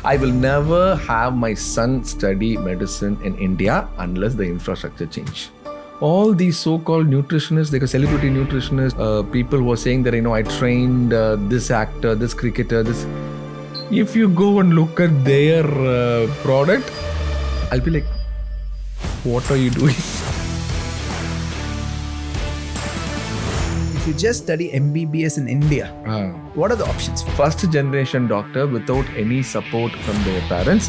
I will never have my son study medicine in India unless the infrastructure change. All these so-called nutritionists, like a celebrity nutritionist, people who are saying that, I trained this actor, this cricketer, this. If you go and look at their product, I'll be like, what are you doing? If you just study MBBS in India, what are the options? First generation doctor without any support from their parents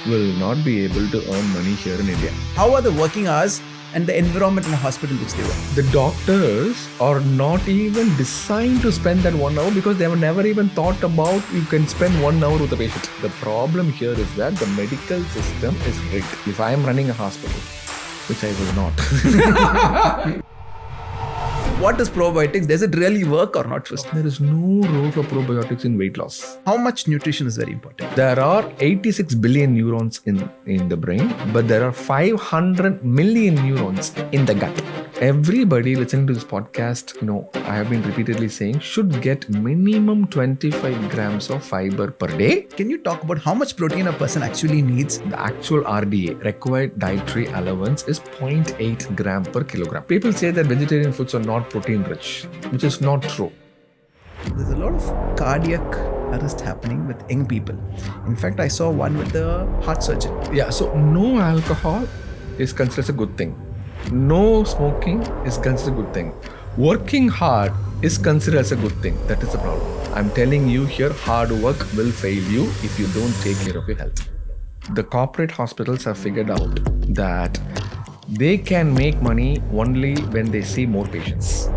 will not be able to earn money here in India. How are the working hours and the environment in the hospital which they work? The doctors are not even designed to spend that 1 hour because they have never even thought about you can spend 1 hour with the patient. The problem here is that the medical system is rigged. If I am running a hospital, which I will not. What is probiotics? Does it really work or not first? There is no role for probiotics in weight loss. How much nutrition is very important? There are 86 billion neurons in the brain, but there are 500 million neurons in the gut. Everybody listening to this podcast, I have been repeatedly saying, should get minimum 25 grams of fiber per day. Can you talk about how much protein a person actually needs? The actual RDA, required dietary allowance, is 0.8 gram per kilogram. People say that vegetarian foods are not protein rich, which is not true. There's a lot of cardiac arrest happening with young people. In fact, I saw one with the heart surgeon. Yeah, so no alcohol is considered a good thing. No smoking is considered a good thing. Working hard is considered as a good thing. That is the problem. I'm telling you here, hard work will fail you if you don't take care of your health. The corporate hospitals have figured out that they can make money only when they see more patients.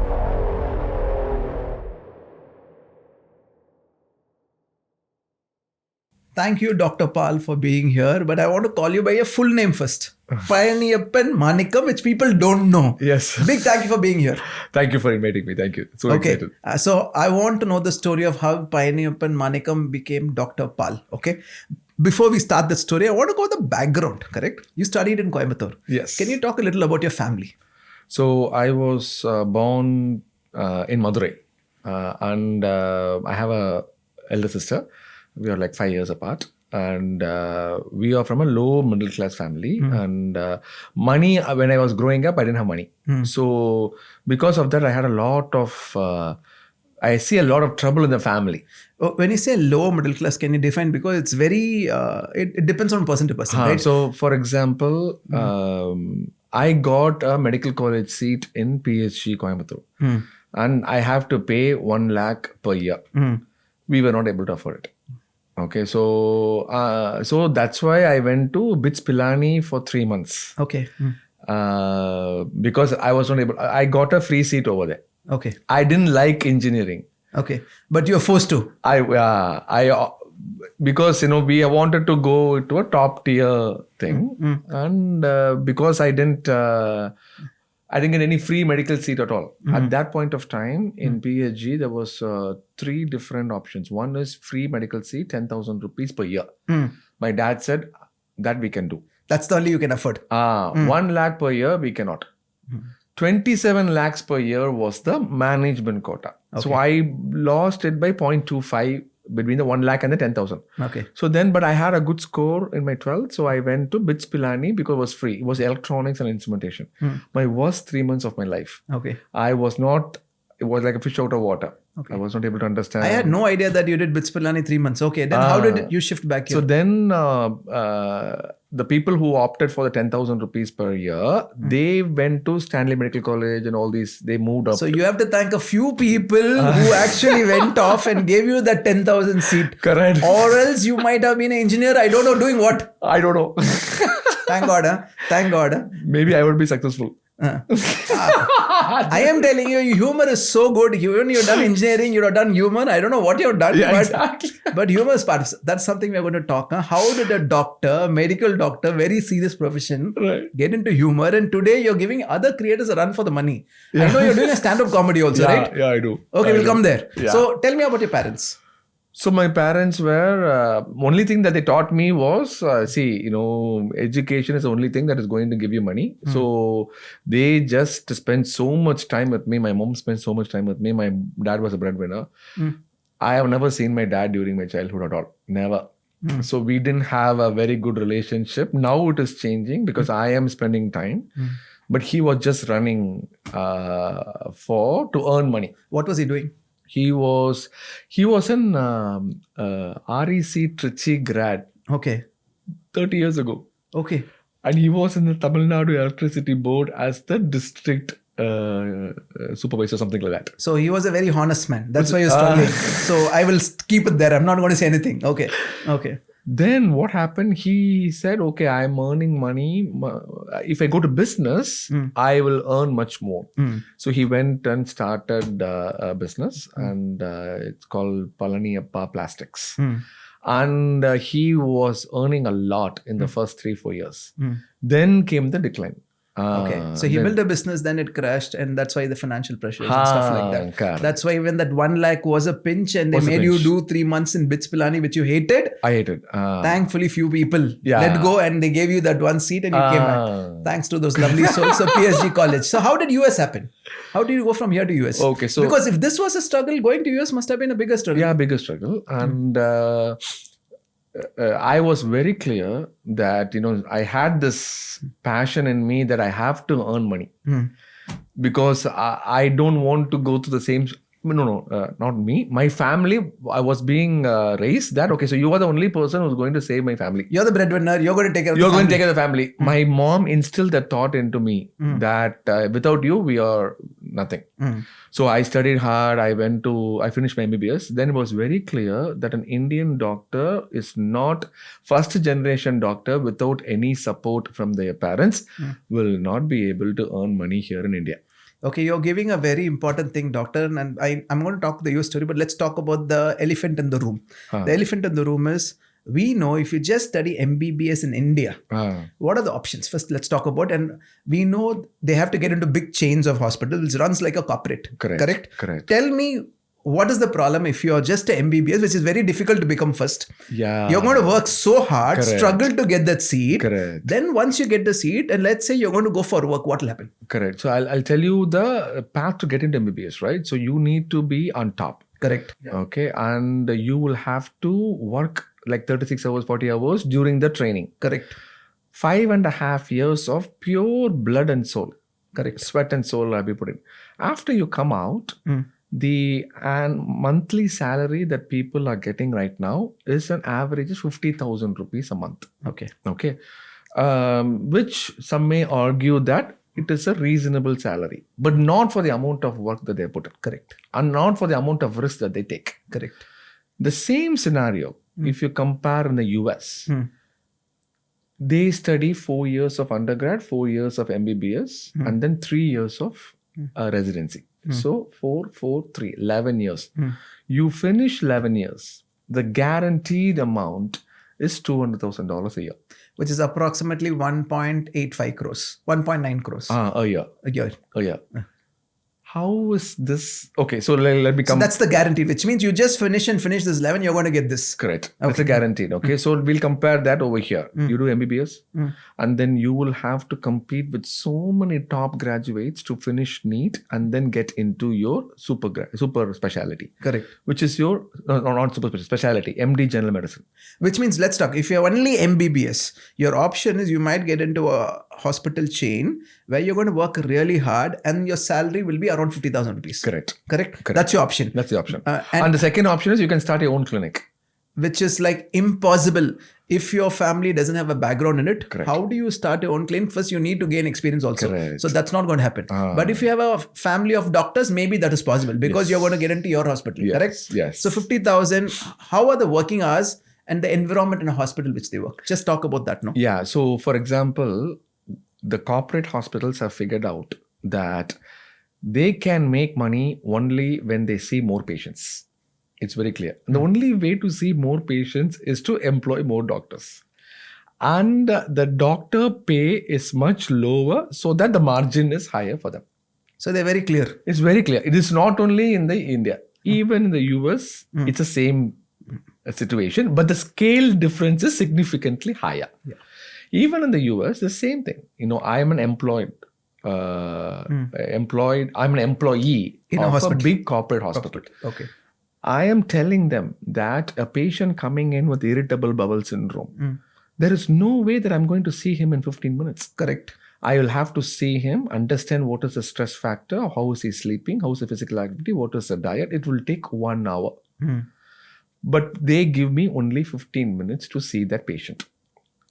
Thank you, Dr. Pal, for being here. But I want to call you by your full name first. Payaniyappan Manikam, which people don't know. Yes. Big thank you for being here. Thank you for inviting me. Thank you. So excited. So I want to know the story of how Payaniyappan Manikam became Dr. Pal. Okay. Before we start the story, I want to go the background, correct? You studied in Coimbatore. Yes. Can you talk a little about your family? So I was born in Madurai. And I have a elder sister. We are like 5 years apart. And we are from a low middle class family. And money, when I was growing up, I didn't have money. So because of that, I had a lot of... I see a lot of trouble in the family. When you say low middle class, can you define? Because it's very, it depends on person to person, right? So, for example, I got a medical college seat in PHG Coimbatore. And I have to pay 1 lakh per year. We were not able to afford it. Okay, so that's why I went to BITS Pilani for 3 months. Okay. Because I was not able, I got a free seat over there. Okay. I didn't like engineering. Okay. But you're forced to. Because, we wanted to go to a top tier thing. And because I didn't get any free medical seat at all. At that point of time in PHG, there was 3 different options. One is free medical seat, 10,000 rupees per year. My dad said that we can do. That's the only you can afford. 1 lakh per year, we cannot. 27 lakhs per year was the management quota. Okay. So I lost it by 0.25 between the 1 lakh and the 10,000. Okay. So then, but I had a good score in my 12th. So I went to BITS Pilani because it was free. It was electronics and instrumentation. My worst 3 months of my life. Okay. It was like a fish out of water. Okay. I was not able to understand. I had no idea that you did BITS Pilani 3 months. Okay. Then how did you shift back here? So then the people who opted for the 10,000 rupees per year, they went to Stanley Medical College and all these, they moved up. So you have to thank a few people who actually went off and gave you that 10,000 seat. Correct. Or else you might have been an engineer. I don't know, doing what? I don't know. Thank God. Huh? Thank God. Huh? Maybe I would be successful. I am telling you, humor is so good. When you've done engineering, you've done humor. I don't know what you've done, exactly. But humor is part of it. That's something we're going to talk. Huh? How did a doctor, medical doctor, very serious profession, get into humor? And today you're giving other creators a run for the money. I know you're doing a stand-up comedy also, right? Yeah, I do. Okay, we'll come there. Yeah. So tell me about your parents. So my parents were, only thing that they taught me was, education is the only thing that is going to give you money. So they just spent so much time with me. My mom spent so much time with me. My dad was a breadwinner. I have never seen my dad during my childhood at all. Never. So we didn't have a very good relationship. Now it is changing because I am spending time. But he was just running to earn money. What was he doing? He was an REC Trichy grad. Okay. 30 years ago. Okay. And he was in the Tamil Nadu Electricity Board as the district supervisor, something like that. So he was a very honest man. That's why you're struggling. So I will keep it there. I'm not going to say anything. Okay. Okay. Then what happened? He said, okay, I'm earning money. If I go to business, I will earn much more. So he went and started a business and it's called Palaniappa Plastics. And he was earning a lot in the first 3-4 years. Then came the decline. Okay. So he built a business, then it crashed, and that's why the financial pressures and stuff like that. Correct. That's why even that 1 lakh was a pinch, and they made you do 3 months in Bits Pilani, which you hated. I hated. Thankfully, few people let go and they gave you that one seat and you came back. Thanks to those lovely souls of PSG College. So how did US happen? How did you go from here to US? Okay, so because if this was a struggle, going to US must have been a bigger struggle. Yeah, bigger struggle. And I was very clear that, I had this passion in me that I have to earn money because I don't want to go to the same. Not me. My family, I was being raised that, okay, so you are the only person who's going to save my family. You're the breadwinner. You're going to take care of You're going to take care of the family. My mom instilled that thought into me that without you, we are nothing. So I studied hard. I finished my MBBS. Then it was very clear that an Indian doctor is not first generation doctor without any support from their parents will not be able to earn money here in India. Okay, you're giving a very important thing, doctor, and I'm going to talk the US story, but let's talk about the elephant in the room. The elephant in the room is, we know if you just study MBBS in India, what are the options? First, let's talk about, and we know they have to get into big chains of hospitals, which runs like a corporate. Correct? Tell me, what is the problem if you're just a MBBS, which is very difficult to become first? Yeah. You're going to work so hard, struggle to get that seat. Then once you get the seat, and let's say you're going to go for work, what will happen? Correct. So I'll tell you the path to get into MBBS, right? So you need to be on top. Correct. Okay. And you will have to work like 36 hours, 40 hours during the training. Correct. 5.5 years of pure blood and soul. Correct. Sweat and soul I'll be putting. After you come out, the monthly salary that people are getting right now is an average of 50,000 rupees a month. Okay. Which some may argue that it is a reasonable salary, but not for the amount of work that they put in. Correct. And not for the amount of risk that they take. Correct. The same scenario, if you compare in the US, they study 4 years of undergrad, 4 years of MBBS, and then 3 years of residency. So 4, 4, 3, 11 years. You finish 11 years. The guaranteed amount is $200,000 a year. Which is approximately 1.85 crores, 1.9 crores. A year. A year. A year. How is this? Okay, so let me come. So that's the guarantee, which means you just finish this 11, you're going to get this. Correct. That's a guaranteed. Okay, so we'll compare that over here. You do MBBS, and then you will have to compete with so many top graduates to finish NEET and then get into your super specialty. Correct. Which is your, not super specialty, MD General Medicine. Which means, let's talk, if you're only MBBS, your option is you might get into a hospital chain where you're going to work really hard and your salary will be around 50,000 rupees. Correct. That's your option. That's the option. And the second option is you can start your own clinic. Which is like impossible if your family doesn't have a background in it. Correct. How do you start your own clinic? First, you need to gain experience also. Correct. So that's not going to happen. But if you have a family of doctors, maybe that is possible because you're going to get into your hospital. Correct? Yes. So 50,000, how are the working hours and the environment in a hospital which they work? Just talk about that now. Yeah. So for example, the corporate hospitals have figured out that they can make money only when they see more patients. It's very clear. The only way to see more patients is to employ more doctors. And the doctor pay is much lower so that the margin is higher for them. So they're very clear. It's very clear. It is not only in the India. Even in the US, it's the same situation. But the scale difference is significantly higher. Yeah. Even in the US, the same thing. I'm an employee in of a hospital. big corporate hospital. Okay. I am telling them that a patient coming in with irritable bowel syndrome, there is no way that I'm going to see him in 15 minutes. Correct. I will have to see him, understand what is the stress factor, how is he sleeping, how is the physical activity, what is the diet. It will take 1 hour. But they give me only 15 minutes to see that patient.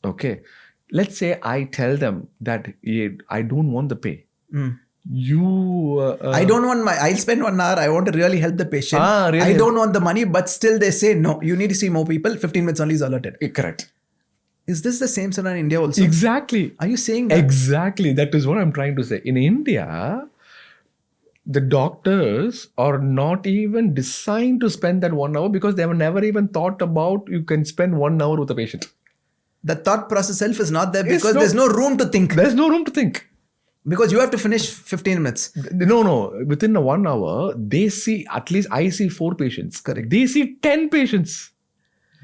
Okay. Let's say I tell them that I don't want the pay. I don't want I'll spend 1 hour. I want to really help the patient. Really I don't want the money, but still they say, no, you need to see more people. 15 minutes only is allotted. Correct. Is this the same scenario in India also? Exactly. Are you saying that? Exactly. That is what I'm trying to say. In India, the doctors are not even designed to spend that 1 hour because they have never even thought about you can spend 1 hour with a patient. The thought process itself is not there because there's no room to think. There's no room to think. Because you have to finish 15 minutes. No. Within the 1 hour, they see, at least I see 4 patients. Correct. They see 10 patients.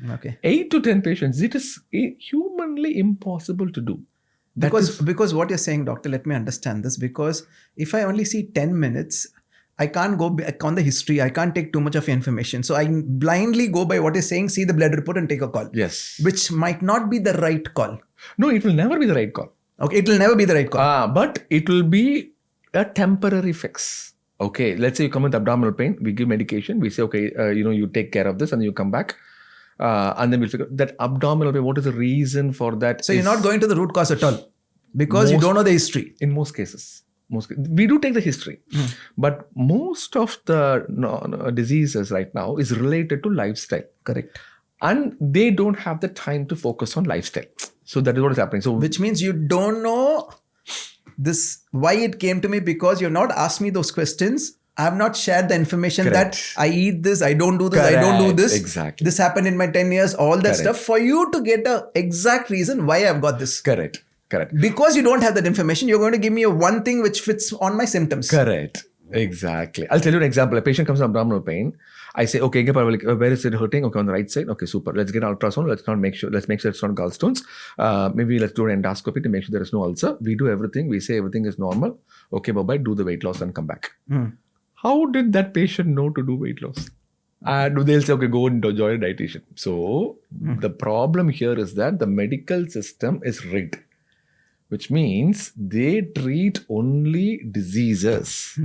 Okay. 8 to 10 patients. It is humanly impossible to do. Because what you're saying, doctor, let me understand this. Because if I only see 10 minutes, I can't go back on the history. I can't take too much of information. So I blindly go by what you're saying, see the blood report and take a call. Yes. Which might not be the right call. No, it will never be the right call. Okay, it will never be the right call. But it will be a temporary fix. Okay, let's say you come with abdominal pain. We give medication. We say, okay, you take care of this and you come back. And then we'll figure that abdominal pain, what is the reason for that? So you're not going to the root cause at all because you don't know the history. In most cases. We do take the history. But most of the diseases right now is related to lifestyle. Correct. And they don't have the time to focus on lifestyle. So that is what is happening. So which means you don't know this why it came to me because you've not asked me those questions. I have not shared the information that I eat this, I don't do this, I don't do this. Exactly. This happened in my 10 years, all that stuff for you to get an exact reason why I've got this. Correct. Because you don't have that information, you're going to give me a one thing which fits on my symptoms. Correct. Exactly. I'll tell you an example. A patient comes with abdominal pain. I say, okay, where is it hurting? Okay, on the right side. Okay, super. Let's get an ultrasound. Let's make sure it's not gallstones. Maybe let's do an endoscopy to make sure there is no ulcer. We do everything. We say everything is normal. Okay, bye-bye. Do the weight loss and come back. How did that patient know to do weight loss? They'll say, okay, go and join a dietitian. So the problem here is that the medical system is rigged, which means they treat only diseases.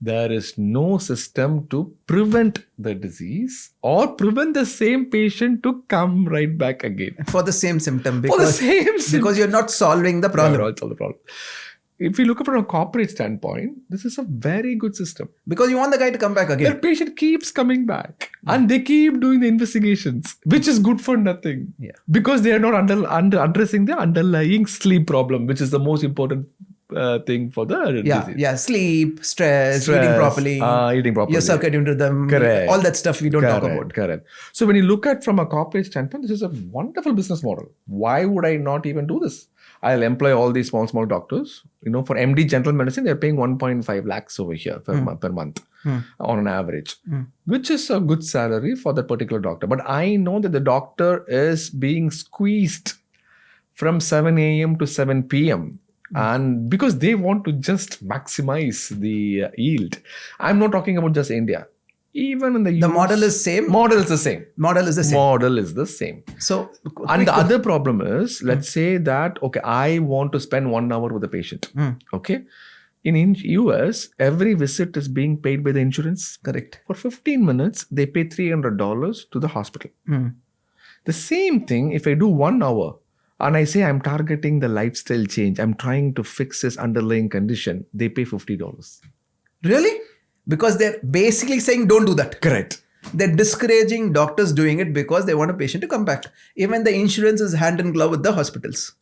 There is no system to prevent the disease or prevent the same patient to come right back again. For the same symptom. Because you're not solving the problem. Solve the problem. If you look at it from a corporate standpoint, this is a very good system. Because you want the guy to come back again. The patient keeps coming back and they keep doing the investigations, which is good for nothing. Yeah. Because they are not addressing the underlying sleep problem, which is the most important thing for the disease. Yeah, sleep, stress, eating properly, your circadian rhythm, all that stuff we don't talk about. Correct. So when you look at from a corporate standpoint, this is a wonderful business model. Why would I not even do this? I'll employ all these small doctors. For MD general medicine, they're paying 1.5 lakhs over here per month on an average, which is a good salary for that particular doctor. But I know that the doctor is being squeezed from 7 a.m. to 7 p.m. And because they want to just maximize the yield. I'm not talking about just India. Even in the US, the model is same. Model is the same. So, and the other problem is, let's say that, okay, I want to spend 1 hour with a patient. Okay. In US, every visit is being paid by the insurance. Correct. For 15 minutes, they pay $300 to the hospital. The same thing, if I do 1 hour and I say I'm targeting the lifestyle change, I'm trying to fix this underlying condition, they pay $50. Really? Because they're basically saying don't do that. Correct. They're discouraging doctors doing it because they want a patient to come back. Even the insurance is hand in glove with the hospitals.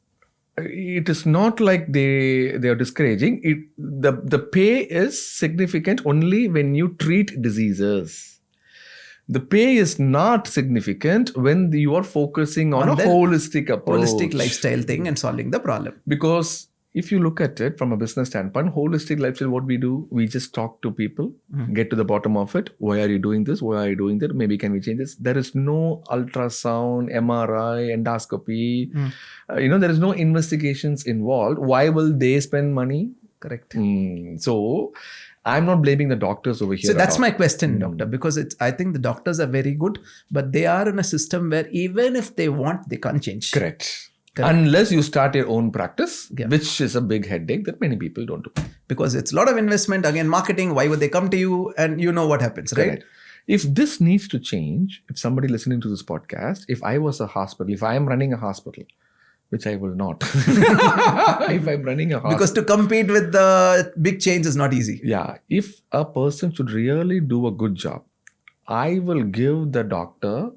It is not like they are discouraging. The pay is significant only when you treat diseases. The pay is not significant when you are focusing on a holistic approach. Holistic lifestyle thing and solving the problem. Because if you look at it from a business standpoint, holistic lifestyle, what we do, we just talk to people, get to the bottom of it. Why are you doing this? Why are you doing that? Maybe can we change this? There is no ultrasound, MRI, endoscopy. There is no investigations involved. Why will they spend money? Correct. So I'm not blaming the doctors over here. So that's at all. my question, doctor, because I think the doctors are very good, but they are in a system where even if they want, they can't change. Correct. Unless you start your own practice, which is a big headache that many people don't do. Because it's a lot of investment, again, marketing, why would they come to you? And you know what happens, right? Correct. If this needs to change, if somebody listening to this podcast, if I was a hospital, if I am running a hospital, which I will not, if I'm running a hospital. Because to compete with the big chains is not easy. Yeah. If a person should really do a good job, I will give the doctor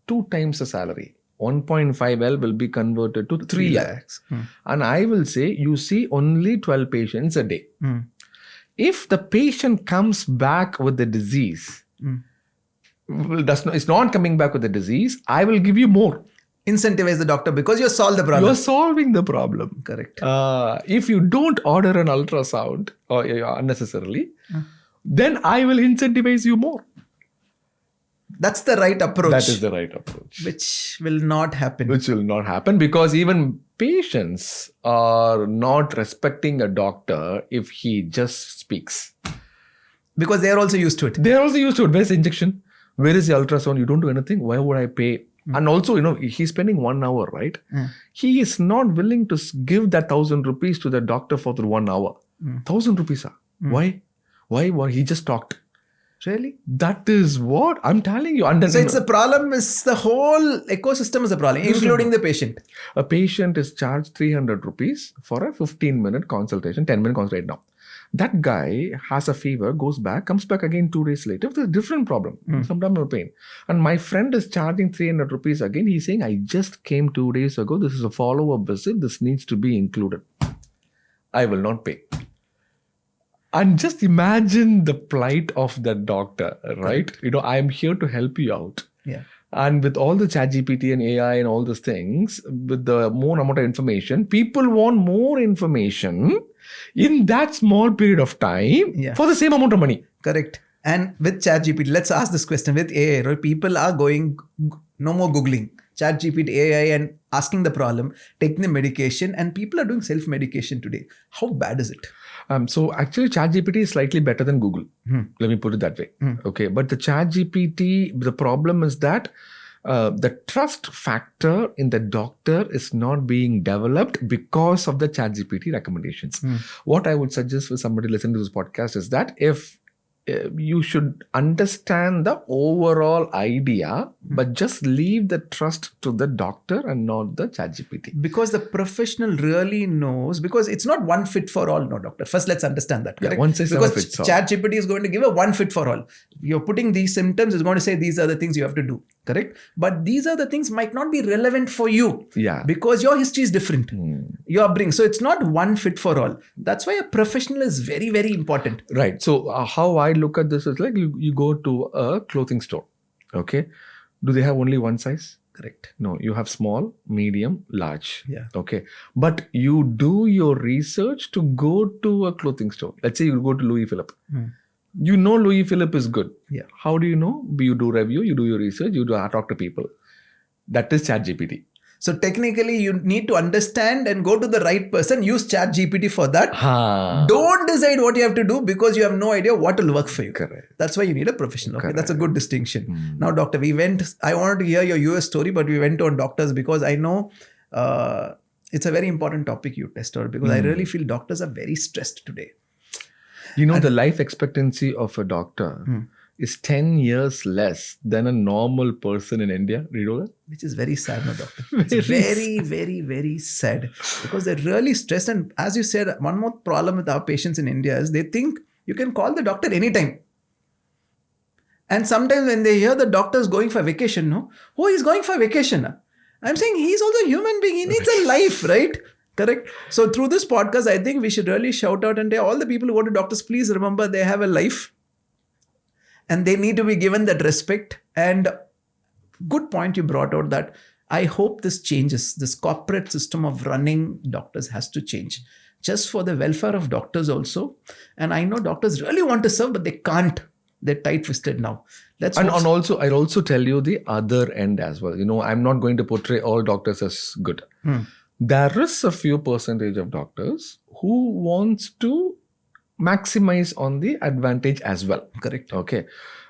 2 times the salary. 1.5L will be converted to 3 lakhs. And I will say, you see only 12 patients a day. If the patient comes back with the disease, is not coming back with the disease, I will give you more. Incentivize the doctor because you solved the problem. You're solving the problem. Correct. If you don't order an ultrasound unnecessarily, then I will incentivize you more. That's the right approach. That is the right approach. Which will not happen. Which will not happen because even patients are not respecting a doctor if he just speaks. Because they are also used to it. They are also used to it. Where's the injection? Where is the ultrasound? You don't do anything. Why would I pay? And also, he's spending 1 hour, right? He is not willing to give that 1,000 rupees to the doctor for the 1 hour. 1,000 rupees, sir. Why? He just talked. Really? That is what I'm telling you. So it's a problem, is the whole ecosystem is a problem, including the patient. A patient is charged 300 rupees for a 15-minute consultation, 10-minute consultation now. That guy has a fever, goes back, comes back again 2 days later with a different problem, sometimes no pain. And my friend is charging 300 rupees again. He's saying, I just came 2 days ago. This is a follow-up visit. This needs to be included. I will not pay. And just imagine the plight of that doctor, right? I'm here to help you out. Yeah. And with all the ChatGPT and AI and all these things, with the more amount of information, people want more information in that small period of time for the same amount of money. Correct. And with ChatGPT, let's ask this question. With AI, right? People are going, no more Googling. ChatGPT, AI and asking the problem, taking the medication, and people are doing self-medication today. How bad is it? So actually ChatGPT is slightly better than Google. Let me put it that way. Okay. But the ChatGPT, the problem is that the trust factor in the doctor is not being developed because of the ChatGPT recommendations. What I would suggest for somebody listening to this podcast is that if you should understand the overall idea, but just leave the trust to the doctor and not the ChatGPT. Because the professional really knows, because it's not one fit for all, no, doctor. First, let's understand that. Correct? Yeah, one size because fits all. ChatGPT is going to give a one fit for all. You're putting these symptoms, it's going to say these are the things you have to do. Correct? But these are the things might not be relevant for you. Yeah. Because your history is different. Your upbringing. So it's not one fit for all. That's why a professional is very, very important. Right. So how I look at this is like you go to a clothing store. Okay. Do they have only one size? Correct. No, you have small, medium, large. Yeah. Okay. But you do your research to go to a clothing store. Let's say you go to Louis Philippe. You know Louis Philippe is good. Yeah. How do you know? You do review, you do your research, you talk to people. That is ChatGPT. So technically you need to understand and go to the right person, use ChatGPT for that. Don't decide what you have to do because you have no idea what will work for you. Correct. That's why you need a professional. Okay, that's a good distinction. Now, doctor, I wanted to hear your US story, but we went on doctors because I know it's a very important topic you tested because I really feel doctors are very stressed today. The life expectancy of a doctor is 10 years less than a normal person in India. Do you know that? Which is very sad, no, doctor. It's very, very, very sad because they're really stressed. And as you said, one more problem with our patients in India is they think you can call the doctor anytime. And sometimes when they hear the doctor is going for vacation, no? Oh, he's going for vacation. I'm saying he's also a human being. He needs a life, right? Correct. So through this podcast, I think we should really shout out and tell all the people who go to doctors, please remember they have a life and they need to be given that respect. And good point you brought out that I hope this changes. This corporate system of running doctors has to change just for the welfare of doctors also. And I know doctors really want to serve, but they can't. They're tight-fisted now. And also, I'll also tell you the other end as well. I'm not going to portray all doctors as good. There is a few percentage of doctors who wants to maximize on the advantage as well. Correct. Okay.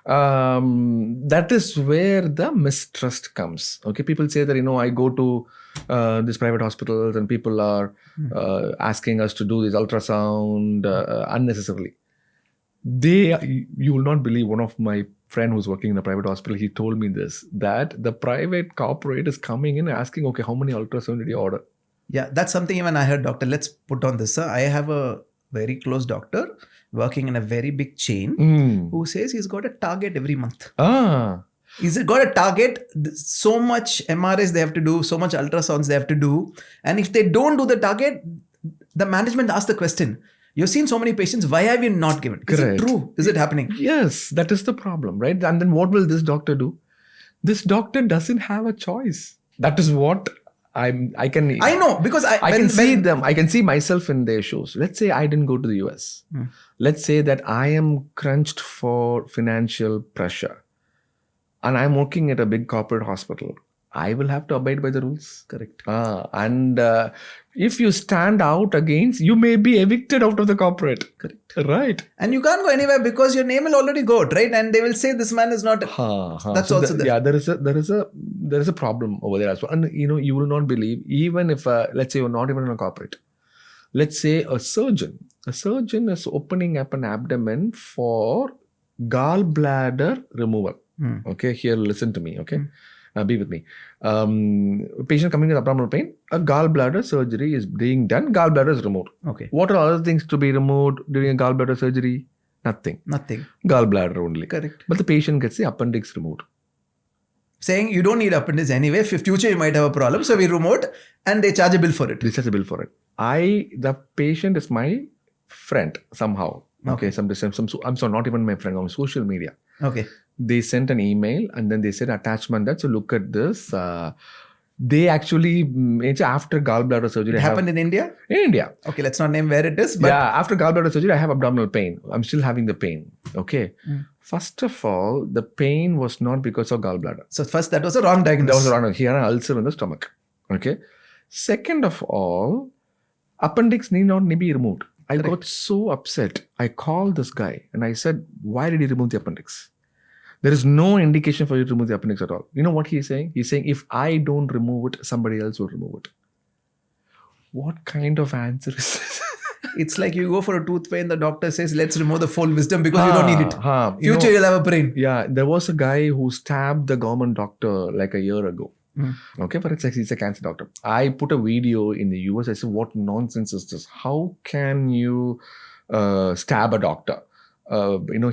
That is where the mistrust comes. Okay. People say that, I go to these private hospitals and people are asking us to do this ultrasound unnecessarily. You will not believe, one of my friend who's working in a private hospital, he told me this, that the private corporate is coming in asking, okay, how many ultrasound did you order? Yeah, that's something even I heard, doctor. Let's put on this. I have a very close doctor working in a very big chain who says he's got a target every month. He's got a target, so much MRIs they have to do, so much ultrasounds they have to do. And if they don't do the target, the management asks the question, you've seen so many patients, why have you not given? Is it true? Is it happening? Yes, that is the problem, right? And then what will this doctor do? This doctor doesn't have a choice. That is what I know, because I can see them. I can see myself in their shoes. Let's say I didn't go to the US. Let's say that I am crunched for financial pressure and I'm working at a big corporate hospital. I will have to abide by the rules. Correct. And if you stand out against, you may be evicted out of the corporate. Correct. Right. And you can't go anywhere because your name will already go out, right? And they will say this man is not. That's so also there. Yeah, there is a problem over there as well. And you will not believe, even if let's say you're not even in a corporate. Let's say a surgeon is opening up an abdomen for gallbladder removal. Okay, here listen to me. Okay. Be with me. Patient coming with abdominal pain, a gallbladder surgery is being done, gallbladder is removed. Okay. What are other things to be removed during a gallbladder surgery? Nothing. Gallbladder only. Correct. But the patient gets the appendix removed. Saying you don't need appendix anyway, if future you might have a problem, so we remove it and they charge a bill for it. The patient is my friend somehow. Okay. I'm sorry, not even my friend, on social media. Okay. They sent an email and then they said attachment that, so look at this. They actually, after gallbladder surgery. It happened in India? In India. Okay, let's not name where it is. But yeah, after gallbladder surgery, I have abdominal pain. I'm still having the pain. Okay. First of all, the pain was not because of gallbladder. So first, that was a wrong diagnosis. He had an ulcer in the stomach. Okay. Second of all, appendix need not be removed. I got so upset. I called this guy and I said, why did he remove the appendix? There is no indication for you to remove the appendix at all. You know what he's saying? He's saying, if I don't remove it, somebody else will remove it. What kind of answer is this? It's like you go for a tooth pain, the doctor says, let's remove the full wisdom because you don't need it. Future, you'll have a brain. Yeah, there was a guy who stabbed the government doctor like a year ago. Okay, but he's a cancer doctor. I put a video in the US. I said, what nonsense is this? How can you stab a doctor?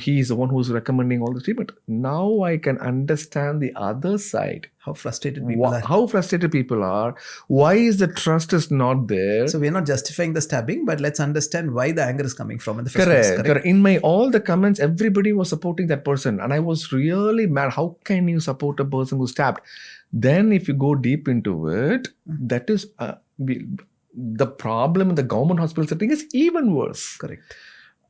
He is the one who's recommending all the treatment. Now I can understand the other side. How frustrated people are. Why is the trust is not there? So we're not justifying the stabbing, but let's understand why the anger is coming from in the first place. Correct. In all the comments, everybody was supporting that person. And I was really mad. How can you support a person who stabbed? Then if you go deep into it, that is the problem in the government hospital setting is even worse. Correct.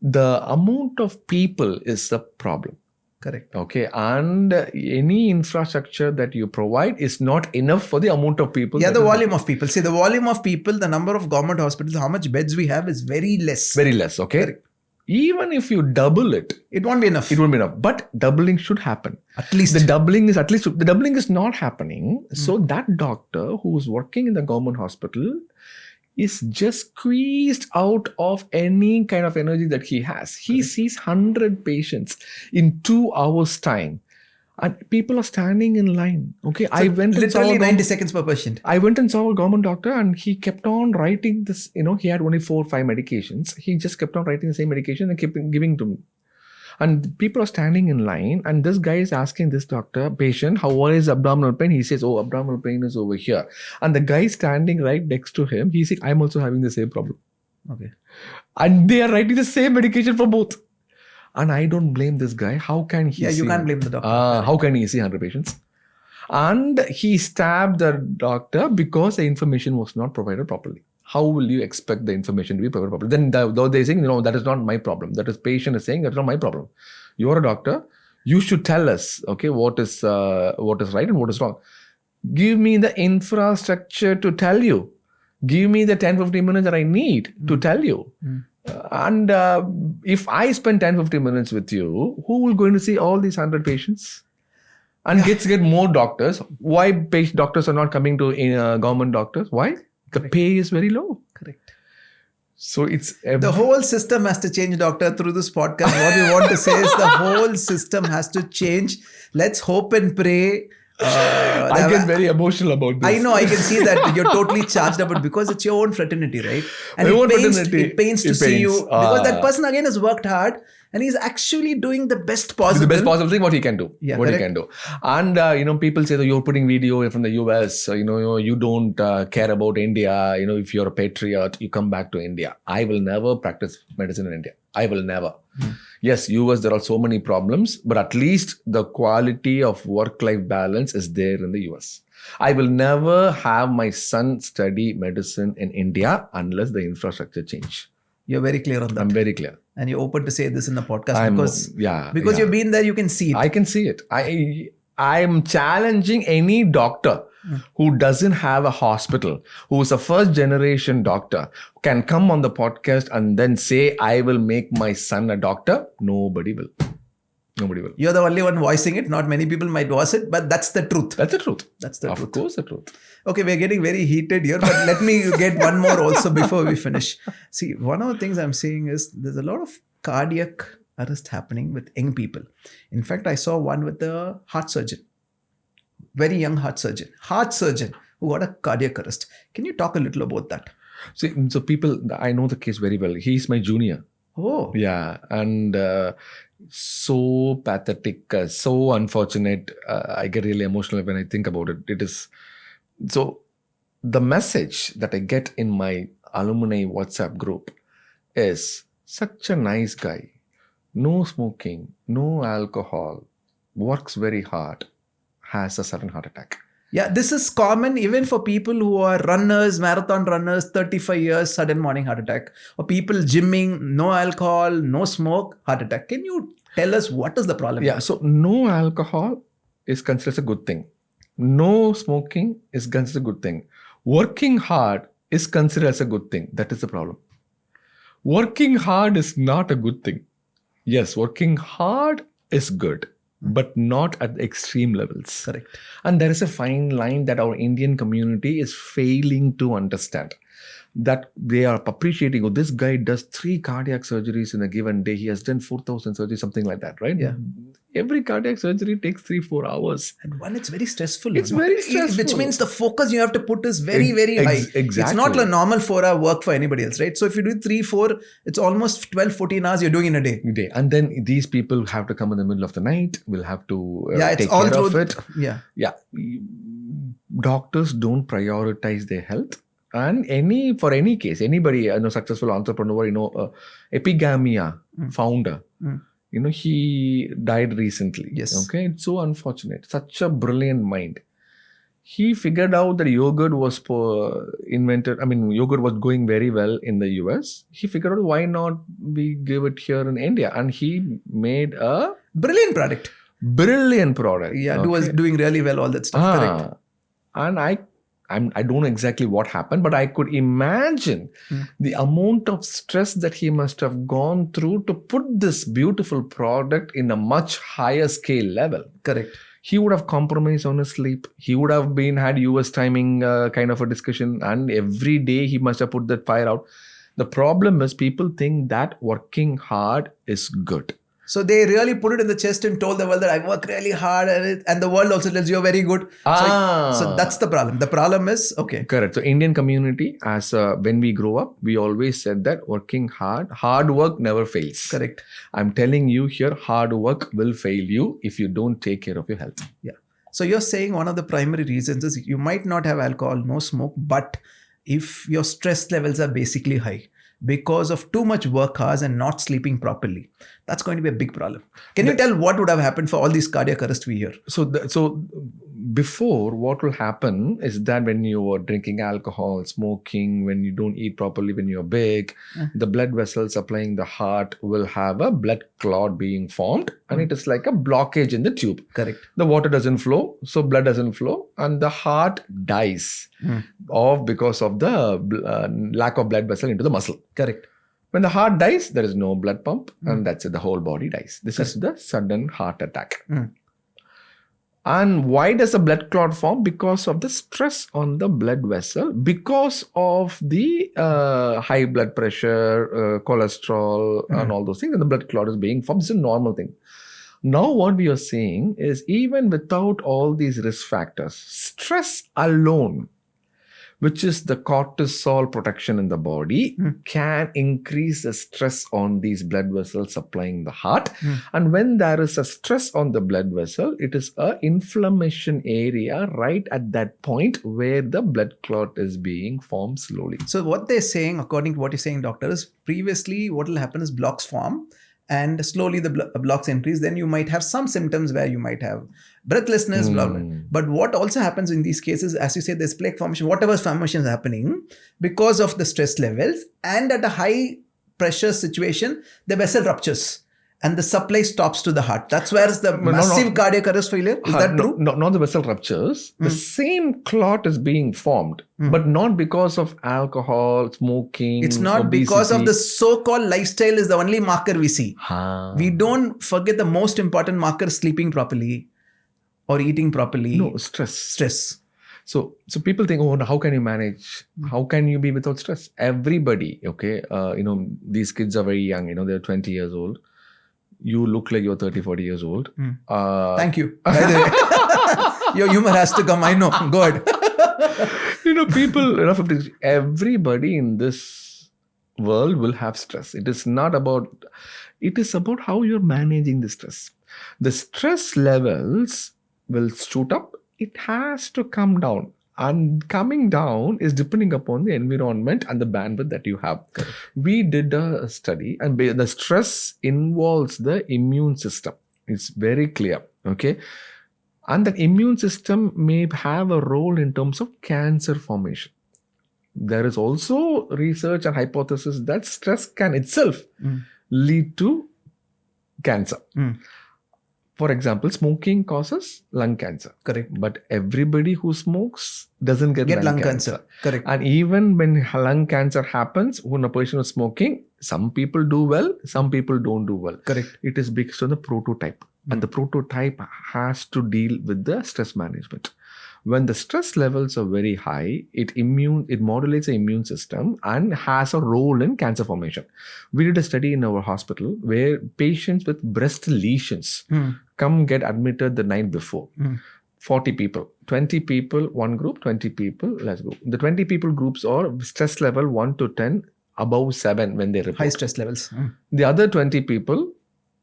The amount of people is the problem. Correct. Okay. And any infrastructure that you provide is not enough for the amount of people. Yeah, the volume of people. See, the volume of people, the number of government hospitals, how much beds we have is very less. Very less. Okay. Correct. Even if you double it, it won't be enough. But doubling should happen. At least. The doubling is not happening. So that doctor who's working in the government hospital is just squeezed out of any kind of energy that he has. He sees 100 patients in 2 hours time. And people are standing in line. Okay, so I went literally 90 seconds per patient. I went and saw a government doctor and he kept on writing this. He had only 4 or 5 medications. He just kept on writing the same medication and kept giving to me. And people are standing in line and this guy is asking this patient, what is abdominal pain? He says, abdominal pain is over here. And the guy standing right next to him, he's saying, I'm also having the same problem. Okay. And they are writing the same medication for both. And I don't blame this guy. How can he you can't blame the doctor. How can he see 100 patients? And he stabbed the doctor because the information was not provided properly. How will you expect the information to be provided properly? Then though they're saying, that is not my problem. That is patient is saying, that's not my problem. You're a doctor. You should tell us, okay, what is right and what is wrong. Give me the infrastructure to tell you. Give me the 10-15 minutes that I need to tell you. And if I spend 10-15 minutes with you, who will going to see all these 100 patients? And get more doctors. Why doctors are not coming to government doctors? Why? The pay is very low. Correct. So it's the whole system has to change, doctor. Through this podcast, what we want to say is the whole system has to change. Let's hope and pray. I get very emotional about this. I know, I can see that you're totally charged up, because it's your own fraternity, right? And it pains to see you, because that person again has worked hard and he's actually doing the best possible. The best possible thing what he can do. Yeah, what correct. He can do. And people say that you're putting video from the US, you don't care about India. If you're a patriot, you come back to India. I will never practice medicine in India. I will never. Yes, US, there are so many problems, but at least the quality of work-life balance is there in the US. I will never have my son study medicine in India unless the infrastructure change. You're very clear on that. I'm very clear. And you're open to say this in the podcast because you've been there, you can see it. I can see it. I'm challenging any doctor who doesn't have a hospital, who is a first generation doctor, can come on the podcast and then say, I will make my son a doctor. Nobody will. Nobody will. You're the only one voicing it. Not many people might voice it, but that's the truth. That's the truth. That's the truth. Of course, the truth. Okay, we're getting very heated here, but let me get one more also before we finish. See, one of the things I'm saying is there's a lot of cardiac arrest happening with young people. In fact, I saw one with a heart surgeon, very young heart surgeon who got a cardiac arrest. Can you talk a little about that? See, so people, I know the case very well. He's my junior. Oh. Yeah. And so pathetic, so unfortunate. I get really emotional when I think about it. It is so the message that I get in my alumni WhatsApp group is such a nice guy. No smoking, no alcohol, works very hard, has a sudden heart attack. Yeah, this is common even for people who are runners, marathon runners, 35 years, sudden morning heart attack. Or people gymming, no alcohol, no smoke, heart attack. Can you tell us what is the problem? Yeah, so no alcohol is considered a good thing. No smoking is considered a good thing. Working hard is considered as a good thing. That is the problem. Working hard is not a good thing. Yes, working hard is good, but not at the extreme levels. Correct. And there is a fine line that our Indian community is failing to understand. That they are appreciating, oh, this guy does 3 cardiac surgeries in a given day. He has done 4,000 surgeries, something like that, right? Yeah. Every cardiac surgery takes 3-4 hours. And one, it's very stressful. It's very stressful. Which means the focus you have to put is very, very high. Exactly. It's not like normal 4-hour work for anybody else, right? So if you do 3-4, it's almost 12-14 hours you're doing in a day. And then these people have to come in the middle of the night. Will have to it's take all care through of it. Yeah. Doctors don't prioritize their health. And for any case, anybody, successful entrepreneur, Epigamia founder, he died recently. Yes. Okay. It's so unfortunate. Such a brilliant mind. He figured out that yogurt was invented. Yogurt was going very well in the US. He figured out why not we give it here in India. And he made a brilliant product. Yeah. Okay. Was doing really well, all that stuff. Correct. And I don't know exactly what happened, but I could imagine the amount of stress that he must have gone through to put this beautiful product in a much higher scale level. Correct. He would have compromised on his sleep. He would have had US timing kind of a discussion, and every day he must have put that fire out. The problem is people think that working hard is good. So they really put it in the chest and told the world that I work really hard at it. And the world also tells you're very good. So that's the problem. The problem is, okay. Correct. So Indian community, when we grow up, we always said that working hard work never fails. Correct. I'm telling you here, hard work will fail you if you don't take care of your health. Yeah. So you're saying one of the primary reasons is you might not have alcohol, no smoke, but if your stress levels are basically high, because of too much work hours and not sleeping properly, that's going to be a big problem. Can you tell what would have happened for all these cardiac arrests we hear? So before, what will happen is that when you are drinking alcohol, smoking, when you don't eat properly, when you're big, the blood vessels supplying the heart will have a blood clot being formed, and it is like a blockage in the tube. Correct. The water doesn't flow, so blood doesn't flow, and the heart dies because of the lack of blood vessel into the muscle. Correct. When the heart dies, there is no blood pump, and that's it. The whole body dies. This is the sudden heart attack. And why does a blood clot form? Because of the stress on the blood vessel, because of the high blood pressure, cholesterol, and all those things, and the blood clot is being formed. It's a normal thing. Now, what we are seeing is even without all these risk factors, stress alone, which is the cortisol protection in the body, can increase the stress on these blood vessels supplying the heart. And when there is a stress on the blood vessel, it is an inflammation area right at that point where the blood clot is being formed slowly. So what they're saying, according to what you're saying, doctor, is previously what will happen is blocks form and slowly the blocks increase. Then you might have some symptoms where you might have breathlessness, blah, blah. But what also happens in these cases, as you say, there's plaque formation, whatever formation is happening because of the stress levels, and at a high pressure situation, the vessel ruptures and the supply stops to the heart. That's where the massive cardiac arrest failure. Is that true? Not the vessel ruptures. The same clot is being formed, but not because of alcohol, smoking. It's not obesity. Because of the so-called lifestyle is the only marker we see. We don't forget the most important marker, sleeping properly or eating properly. No, stress. Stress. So people think, oh, how can you manage? How can you be without stress? Everybody, okay, these kids are very young, they're 20 years old. You look like you're 30, 40 years old. Thank you. By the way, your humor has to come. I know. Go ahead. People, everybody in this world will have stress. It is about how you're managing the stress. The stress levels will shoot up. It has to come down. And coming down is depending upon the environment and the bandwidth that you have. Correct. We did a study, and the stress involves the immune system. It's very clear, okay? And the immune system may have a role in terms of cancer formation. There is also research and hypothesis that stress can itself lead to cancer. For example, smoking causes lung cancer. Correct. But everybody who smokes doesn't get lung cancer. Correct. And even when lung cancer happens, when a person is smoking, some people do well, some people don't do well. Correct. It is based on the prototype. And the prototype has to deal with the stress management. When the stress levels are very high, it modulates the immune system and has a role in cancer formation. We did a study in our hospital where patients with breast lesions come get admitted the night before. 40 people, 20 people, one group, 20 people, let's go. The 20 people groups are stress level 1 to 10, above 7 when they report. High stress levels. The other 20 people,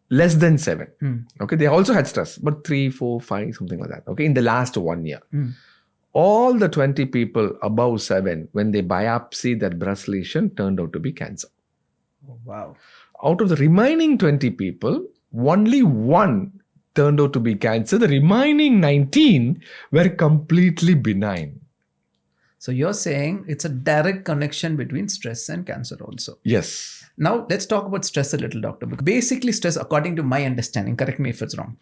less than 7. Okay, they also had stress, but 3, 4, 5, something like that. Okay, in the last 1 year. All the 20 people above 7, when they biopsy that breast lesion, turned out to be cancer. Oh, wow. Out of the remaining 20 people, only 1 turned out to be cancer. The remaining 19 were completely benign. So you're saying it's a direct connection between stress and cancer also. Yes. Now, let's talk about stress a little, doctor. Because basically, stress, according to my understanding, correct me if it's wrong,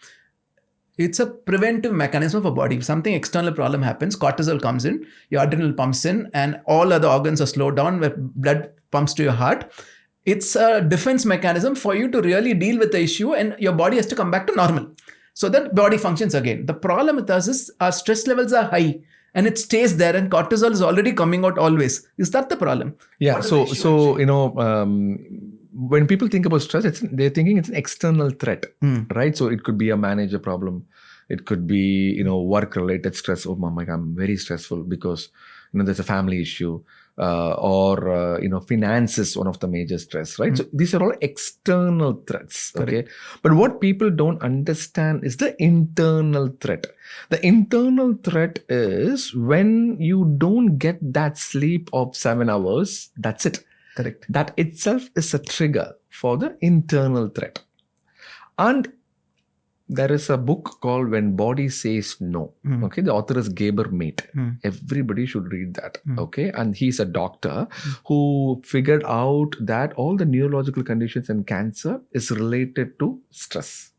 it's a preventive mechanism of a body. If something external problem happens, cortisol comes in, your adrenal pumps in, and all other organs are slowed down where blood pumps to your heart. It's a defense mechanism for you to really deal with the issue, and your body has to come back to normal. So that body functions again. The problem with us is our stress levels are high. And it stays there, and cortisol is already coming out always. Is that the problem? Yeah. So when people think about stress, they're thinking it's an external threat, right? So it could be a manager problem. It could be, work-related stress. Oh my God, I'm very stressful because, there's a family issue. Or finance one of the major stress, right? So these are all external threats, okay? Correct. But what people don't understand is the internal threat. The internal threat is when you don't get that sleep of 7 hours, that's it. Correct. That itself is a trigger for the internal threat. And there is a book called When Body Says No. Okay, the author is Gaber Mate. Everybody should read that. Okay, and he's a doctor who figured out that all the neurological conditions in cancer is related to stress.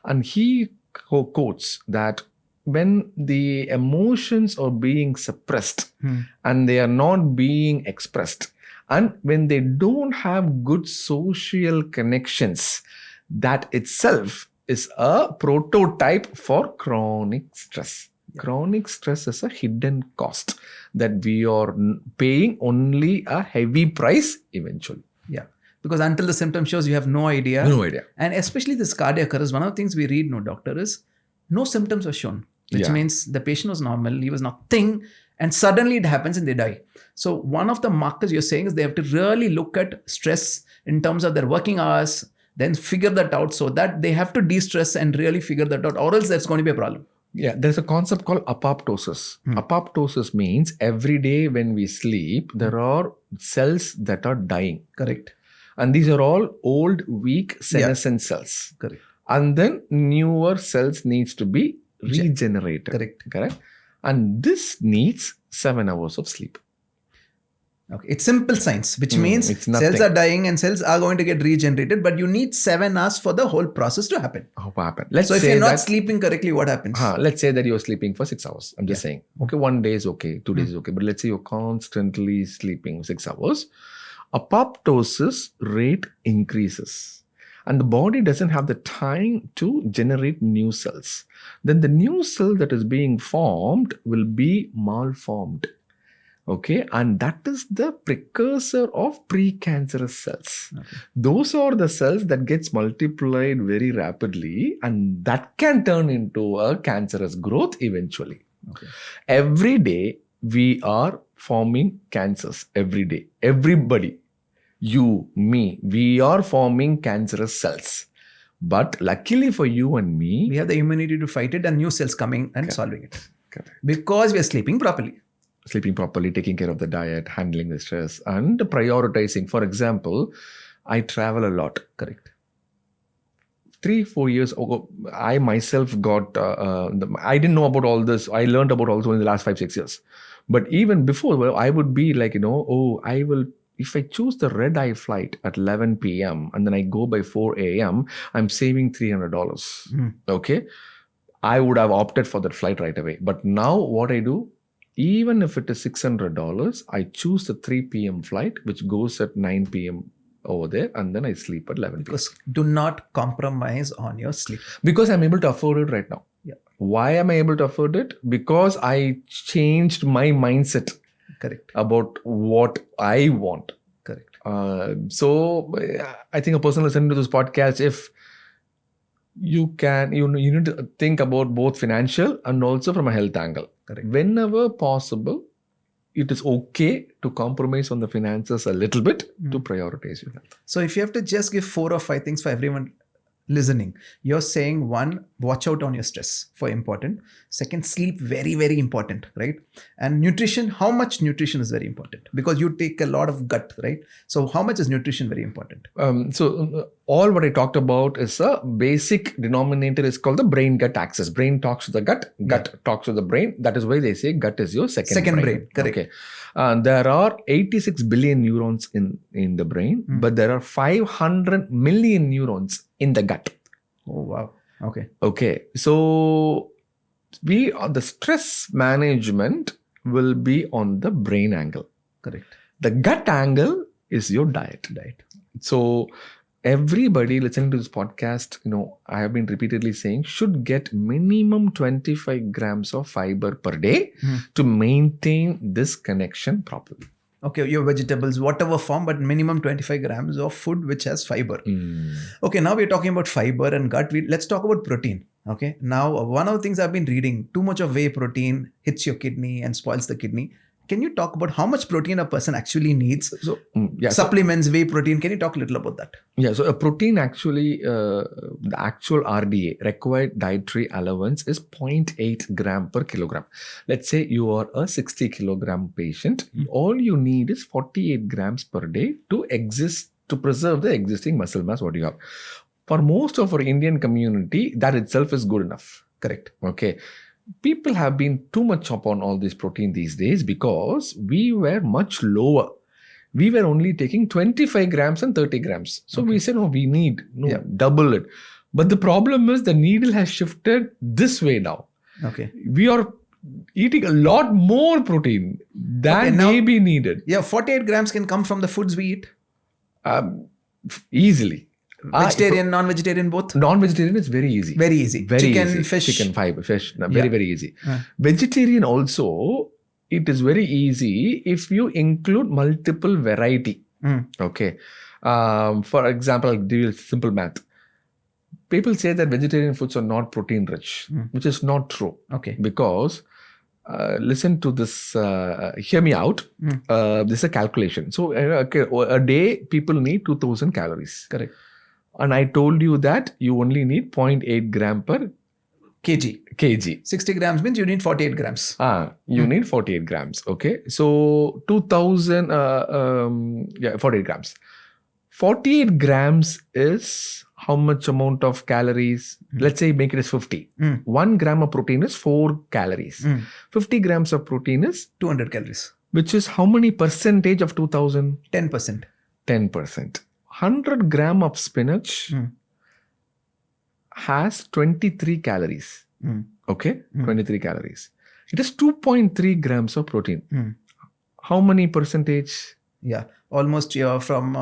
And he quotes that when the emotions are being suppressed and they are not being expressed, And when they don't have good social connections, that itself is a prototype for chronic stress. Chronic stress is a hidden cost that we are paying only a heavy price eventually. Yeah. Because until the symptom shows, you have no idea. No idea. And especially this cardiac arrest, one of the things we read, no doctor, is no symptoms were shown, which means the patient was normal, he was nothing, and suddenly it happens and they die. So one of the markers you're saying is they have to really look at stress in terms of their working hours, then figure that out so that they have to de-stress and really figure that out, or else there's going to be a problem. Yeah, there's a concept called apoptosis. Apoptosis means every day when we sleep, there are cells that are dying. Correct. And these are all old, weak, senescent cells. Correct. And then newer cells needs to be regenerated. Correct. And this needs 7 hours of sleep. Okay, it's simple science, which means cells are dying and cells are going to get regenerated, but you need 7 hours for the whole process to happen. So if you're not sleeping correctly, what happens? Let's say that you're sleeping for 6 hours. I'm just saying, okay, 1 day is okay, 2 days is okay. But let's say you're constantly sleeping 6 hours. Apoptosis rate increases. And the body doesn't have the time to generate new cells. Then the new cell that is being formed will be malformed. Okay, and that is the precursor of precancerous cells. Okay. Those are the cells that gets multiplied very rapidly, and that can turn into a cancerous growth eventually. Okay. Every day we are forming cancers. Every day, everybody, you, me, we are forming cancerous cells. But luckily for you and me, we have the immunity to fight it, and new cells coming and solving it. Correct. Because we are sleeping properly. Taking care of the diet, handling the stress, and prioritizing. For example, I travel a lot. Correct. 3-4 years ago, I myself got, I didn't know about all this. I learned about also in the last 5-6 years. But even before, I would be like, I will, if I choose the red eye flight at 11 p.m. and then I go by 4 a.m., I'm saving $300. Okay. I would have opted for that flight right away. But now what I do, even if it is $600, I choose the 3 p.m. flight, which goes at 9 p.m. over there, and then I sleep at 11 p.m. Because do not compromise on your sleep. Because I'm able to afford it right now. Yeah. Why am I able to afford it? Because I changed my mindset. Correct. About what I want. Correct. So I think a person listening to this podcast, if you can, you need to think about both financial and also from a health angle. Correct. Whenever possible, it is okay to compromise on the finances a little bit to prioritize your health. So if you have to just give 4 or 5 things for everyone listening, you're saying 1, watch out on your stress for important. 2, sleep, very, very important, right? And nutrition, how much nutrition is very important? Because you take a lot of gut, right? So how much is nutrition very important? All what I talked about is a basic denominator is called the brain-gut axis. Brain talks to the gut, gut talks to the brain. That is why they say gut is your second brain. Correct. Okay. There are 86 billion neurons in the brain, but there are 500 million neurons in the gut. Oh, wow. Okay. So the stress management will be on the brain angle. Correct. The gut angle is your diet. So everybody listening to this podcast, I have been repeatedly saying, should get minimum 25 grams of fiber per day to maintain this connection properly. Okay, your vegetables, whatever form, but minimum 25 grams of food which has fiber. Okay, now we're talking about fiber and gut. Let's talk about protein. Okay, now one of the things I've been reading, too much of whey protein hits your kidney and spoils the kidney. Can you talk about how much protein a person actually needs? Supplements, whey protein. Can you talk a little about that? Yeah, so a protein actually, the actual RDA, required dietary allowance, is 0.8 gram per kilogram. Let's say you are a 60 kilogram patient. All you need is 48 grams per day to preserve the existing muscle mass what you have. For most of our Indian community, that itself is good enough. Correct. Okay. People have been too much upon all this protein these days because we were much lower. We were only taking 25 grams and 30 grams. So we said, we need double it. But the problem is the needle has shifted this way now. Okay. We are eating a lot more protein than now- may be needed. Yeah, 48 grams can come from the foods we eat. Easily. Vegetarian, non-vegetarian, both. Non-vegetarian is very easy. Very easy. Very Chicken, easy. fish. Chicken, fish. Yeah. Very, very easy. Vegetarian also, it is very easy if you include multiple variety. Okay. For example, I'll give you a simple math. People say that vegetarian foods are not protein rich, which is not true. Okay. Because listen to this, hear me out. This is a calculation. So a day people need 2000 calories. Correct. And I told you that you only need 0.8 gram per kg. 60 grams means you need 48 grams. You need 48 grams. Okay. So 2000, 48 grams. 48 grams is how much amount of calories? Let's say make it as 50. 1 gram of protein is 4 calories. 50 grams of protein is 200 calories. Which is how many percentage of 2000? 10%. 10%. 100 gram of spinach has 23 calories. Okay? 23 calories. It is 2.3 grams of protein. How many percentage? Yeah. Almost from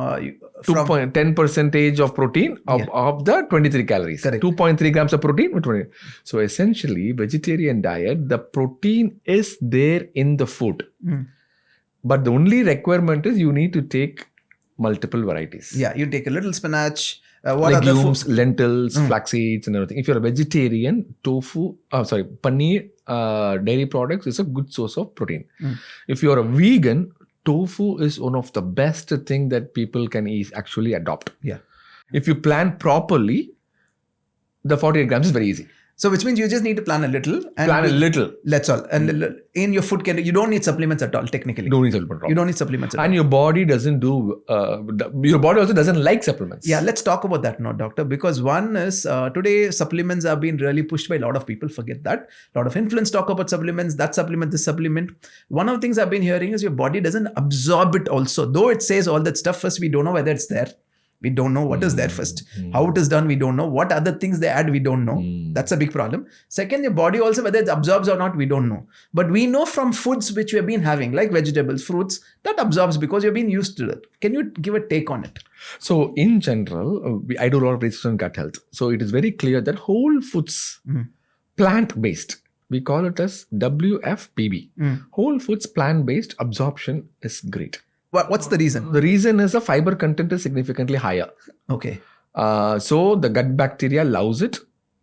10 percentage of protein of the 23 calories. Correct. 2.3 grams of protein with 20. So essentially, vegetarian diet, the protein is there in the food. But the only requirement is you need to take multiple varieties. Yeah, you take a little spinach, legumes, lentils, flax seeds and everything. If you're a vegetarian, paneer, dairy products is a good source of protein. If you're a vegan, tofu is one of the best thing that people can actually adopt. Yeah. If you plan properly, the 48 grams is very easy. So which means you just need to plan a little. That's all. And in your food category, you don't need supplements at all, technically. You don't need supplements at all. You don't need supplements at all. And your body doesn't do, your body also doesn't like supplements. Yeah, let's talk about that now, doctor. Because one is, today supplements are being really pushed by a lot of people. Forget that. A lot of influence talk about supplements, that supplement, this supplement. One of the things I've been hearing is your body doesn't absorb it also. Though it says all that stuff, first we don't know whether it's there. We don't know what is there first. How it is done, we don't know. What other things they add, we don't know. That's a big problem. Second, your body also, whether it absorbs or not, we don't know. But we know from foods which we have been having, like vegetables, fruits, that absorbs because you've been used to it. Can you give a take on it? So in general, I do a lot of research on gut health. So it is very clear that whole foods, plant-based, we call it as WFPB. Whole foods plant-based absorption is great. What's the reason? The reason is the fiber content is significantly higher. Okay. So the gut bacteria loves it.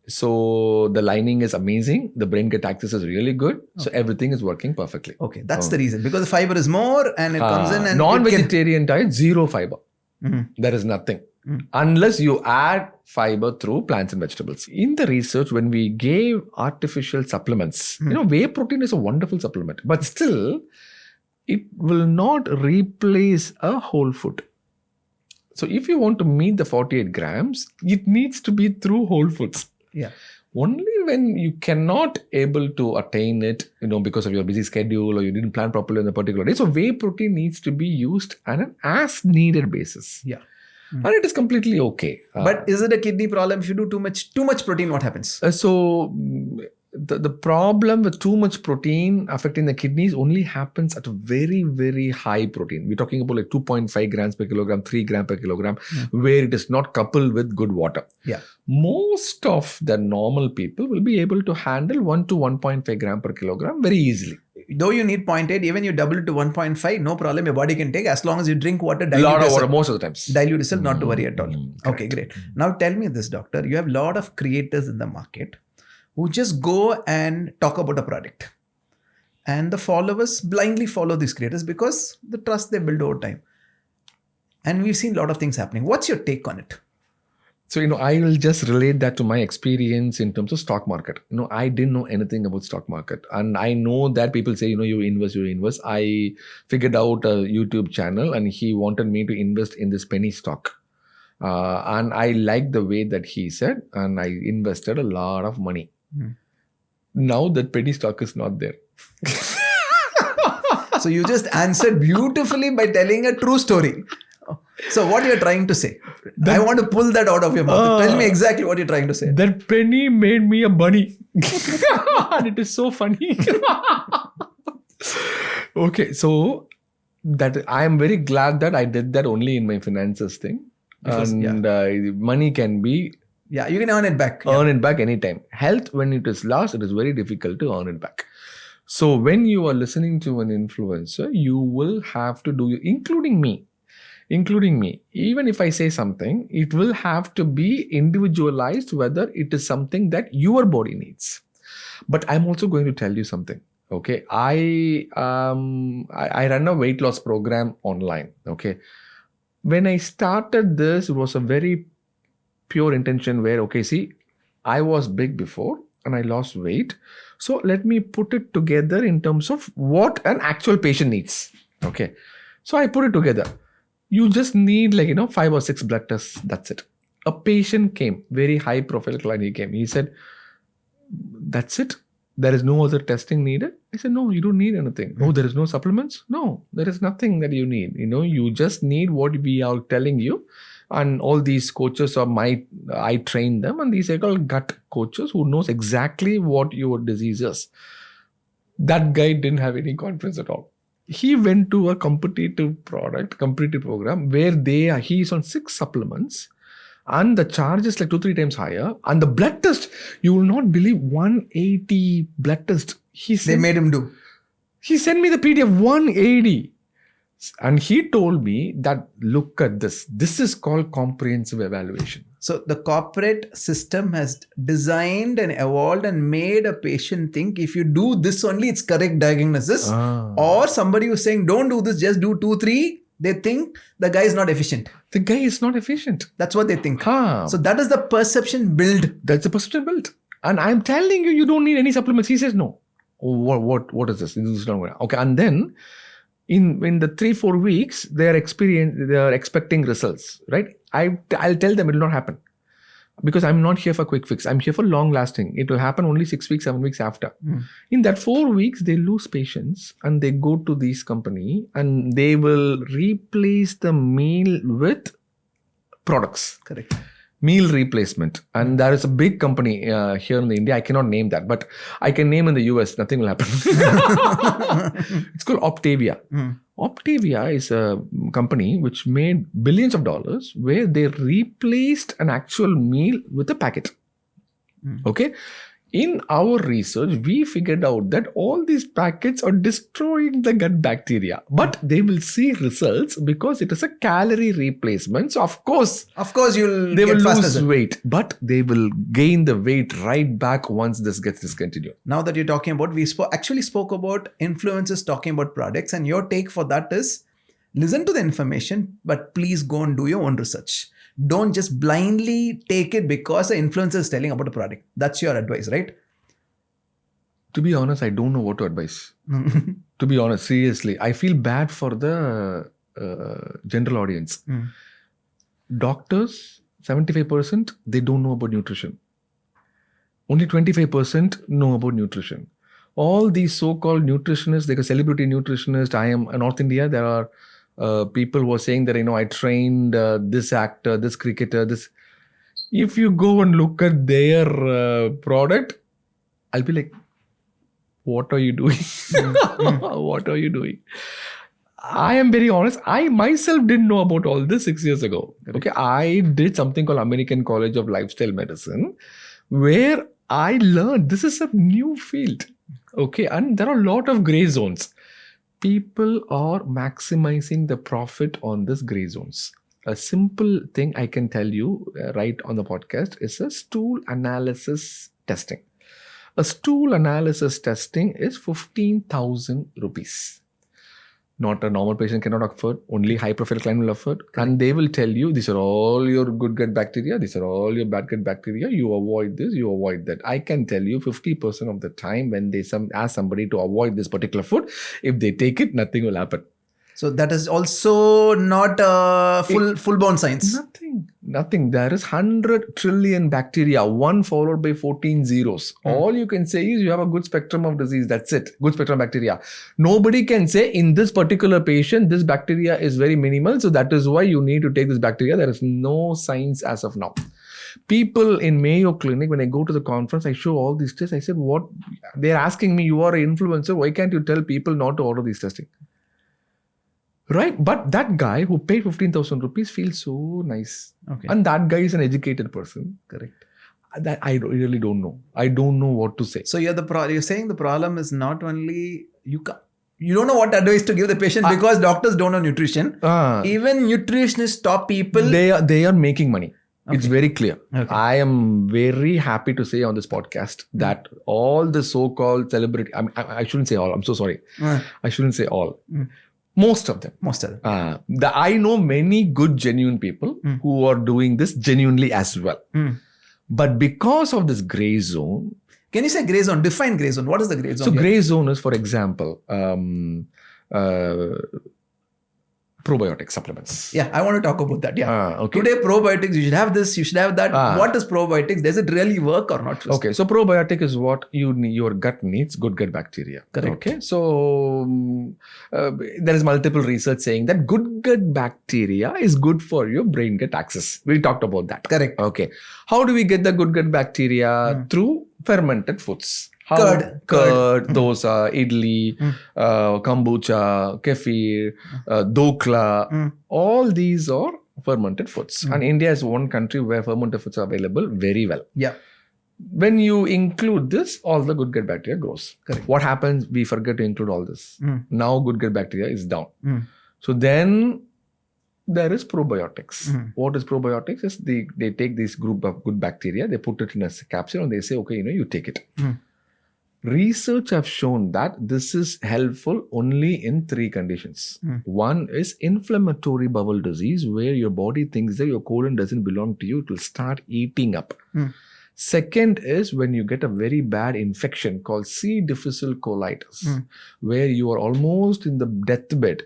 So the lining is amazing. The brain gut access is really good. So everything is working perfectly. Okay. That's the reason. Because the fiber is more and it comes in and non-vegetarian diet, zero fiber. There is nothing. Unless you add fiber through plants and vegetables. In the research, when we gave artificial supplements, whey protein is a wonderful supplement. But still, it will not replace a whole food. So if you want to meet the 48 grams, it needs to be through whole foods. Yeah. Only when you cannot able to attain it, because of your busy schedule or you didn't plan properly on a particular day. So whey protein needs to be used on an as needed basis. Yeah. And it is completely okay. But is it a kidney problem if you do too much protein? What happens? The problem with too much protein affecting the kidneys only happens at a very, very high protein. We're talking about like 2.5 grams per kilogram, 3 grams per kilogram, where it is not coupled with good water. Yeah. Most of the normal people will be able to handle 1 to 1.5 gram per kilogram very easily. Though you need 0.8, even you double it to 1.5, no problem. Your body can take as long as you drink water. A lot of water most of the times. Dilute yourself, not to worry at all. Okay, great. Now tell me this, doctor. You have a lot of creators in the market who just go and talk about a product. And the followers blindly follow these creators because the trust they build over time. And we've seen a lot of things happening. What's your take on it? So, I will just relate that to my experience in terms of stock market. I didn't know anything about stock market. And I know that people say, you invest. I figured out a YouTube channel and he wanted me to invest in this penny stock. And I liked the way that he said, and I invested a lot of money. Now that penny stock is not there. So you just answered beautifully by telling a true story. So what you're trying to say? I want to pull that out of your mouth. Tell me exactly what you're trying to say. That penny made me a bunny. And it is so funny. Okay, so that I am very glad that I did that only in my finances thing. Because, Money can be Yeah, you can earn it back. earn it back anytime. Health, when it is lost, it is very difficult to earn it back. So when you are listening to an influencer, you will have to do, including me, even if I say something, it will have to be individualized, whether it is something that your body needs. But I'm also going to tell you something. Okay, I run a weight loss program online. Okay, when I started this, it was a very pure intention where, okay, see, I was big before and I lost weight. So let me put it together in terms of what an actual patient needs. Okay. So I put it together. You just need 5 or 6 blood tests. That's it. A patient came, very high profile client. He came. He said, that's it. There is no other testing needed. I said, no, you don't need anything. Oh, there is no supplements? No, there is nothing that you need. You just need what we are telling you. And all these coaches I train them, and these are called gut coaches who knows exactly what your disease is. That guy didn't have any confidence at all. He went to a competitive program where he's on 6 supplements, and the charge is 2-3 times higher. And the blood test, you will not believe, 180 blood test. They made him do. He sent me the PDF 180. And he told me that, look at this. This is called comprehensive evaluation. So the corporate system has designed and evolved and made a patient think if you do this only, it's correct diagnosis. Or somebody who's saying, don't do this, just do 2-3. They think the guy is not efficient. The guy is not efficient. That's what they think. So that is the perception build. That's the perception build. And I'm telling you, you don't need any supplements. He says, no. What is this? This is not going to. Okay. And then in the 3-4 weeks, they are expecting results, right? I'll tell them it will not happen, because I'm not here for quick fix. I'm here for long lasting. It will happen only 6 weeks, 7 weeks after. In that 4 weeks, they lose patience and they go to this company and they will replace the meal with products. Correct. Meal replacement. And there is a big company here in India. I cannot name that, but I can name in the US. Nothing will happen. It's called Optavia. Optavia is a company which made billions of dollars, where they replaced an actual meal with a packet. Okay. In our research, we figured out that all these packets are destroying the gut bacteria, but they will see results because it is a calorie replacement. So of course they will lose weight, but they will gain the weight right back once this gets discontinued. Now that you're talking about, we actually spoke about influencers talking about products, and your take for that is listen to the information, but please go and do your own research. Don't just blindly take it because the influencer is telling about a product. That's your advice, right? To be honest, I don't know what to advise. To be honest, seriously, I feel bad for the general audience. Doctors, 75%, they don't know about nutrition. Only 25% know about nutrition. All these so-called nutritionists, like a celebrity nutritionist, I am in North India, there are people who are saying that, I trained this actor, this cricketer, this. If you go and look at their product, I'll be like, what are you doing? What are you doing? I am very honest. I myself didn't know about all this 6 years ago. Okay, I did something called American College of Lifestyle Medicine, where I learned this is a new field. Okay, and there are a lot of gray zones. People are maximizing the profit on this gray zones. A simple thing I can tell you right on the podcast is a stool analysis testing. A stool analysis testing is 15,000 rupees. Not a normal patient cannot afford, only high profile client will afford. And they will tell you, these are all your good gut bacteria, these are all your bad gut bacteria, you avoid this, you avoid that. I can tell you 50% of the time when they ask somebody to avoid this particular food, if they take it, nothing will happen. So that is also not full-blown science. Nothing. There is 100 trillion bacteria, 1 followed by 14 zeros. All you can say is you have a good spectrum of disease. That's it. Good spectrum of bacteria. Nobody can say in this particular patient, this bacteria is very minimal. So that is why you need to take this bacteria. There is no science as of now. People in Mayo Clinic, when I go to the conference, I show all these tests. I said, what? They're asking me, you are an influencer. Why can't you tell people not to order these testing? Right? But that guy who paid 15,000 rupees feels so nice. Okay. And that guy is an educated person. Correct. That I really don't know. I don't know what to say. So you're saying the problem is not only you don't know what advice to give the patient because doctors don't know nutrition. Even nutritionists top people. They are making money. Okay. It's very clear. Okay. I am very happy to say on this podcast that all the so-called celebrity, I shouldn't say all. I'm so sorry. I shouldn't say all. Most of them. I know many good, genuine people who are doing this genuinely as well. But because of this gray zone. Can you say gray zone? Define gray zone. What is the gray zone? So gray zone is, for example, probiotic supplements. Yeah, I want to talk about that. Yeah. Okay. Today, probiotics, you should have this, you should have that. What is probiotics? Does it really work or not? Okay, so probiotic is what your gut needs, good gut bacteria. Correct. Okay, so there is multiple research saying that good gut bacteria is good for your brain gut axis. We talked about that. Correct. Okay. How do we get the good gut bacteria? Through fermented foods. Curd, dosa, idli, kombucha, kefir, dokla. All these are fermented foods. And India is one country where fermented foods are available very well. Yeah. When you include this, all the good gut bacteria grows. Correct. What happens? We forget to include all this. Now good gut bacteria is down. So then there is probiotics. What is probiotics? Is they take this group of good bacteria, they put it in a capsule and they say, okay, you take it. Research have shown that this is helpful only in 3 conditions. One is inflammatory bowel disease, where your body thinks that your colon doesn't belong to you. It will start eating up. Second is when you get a very bad infection called C. difficile colitis, where you are almost in the deathbed.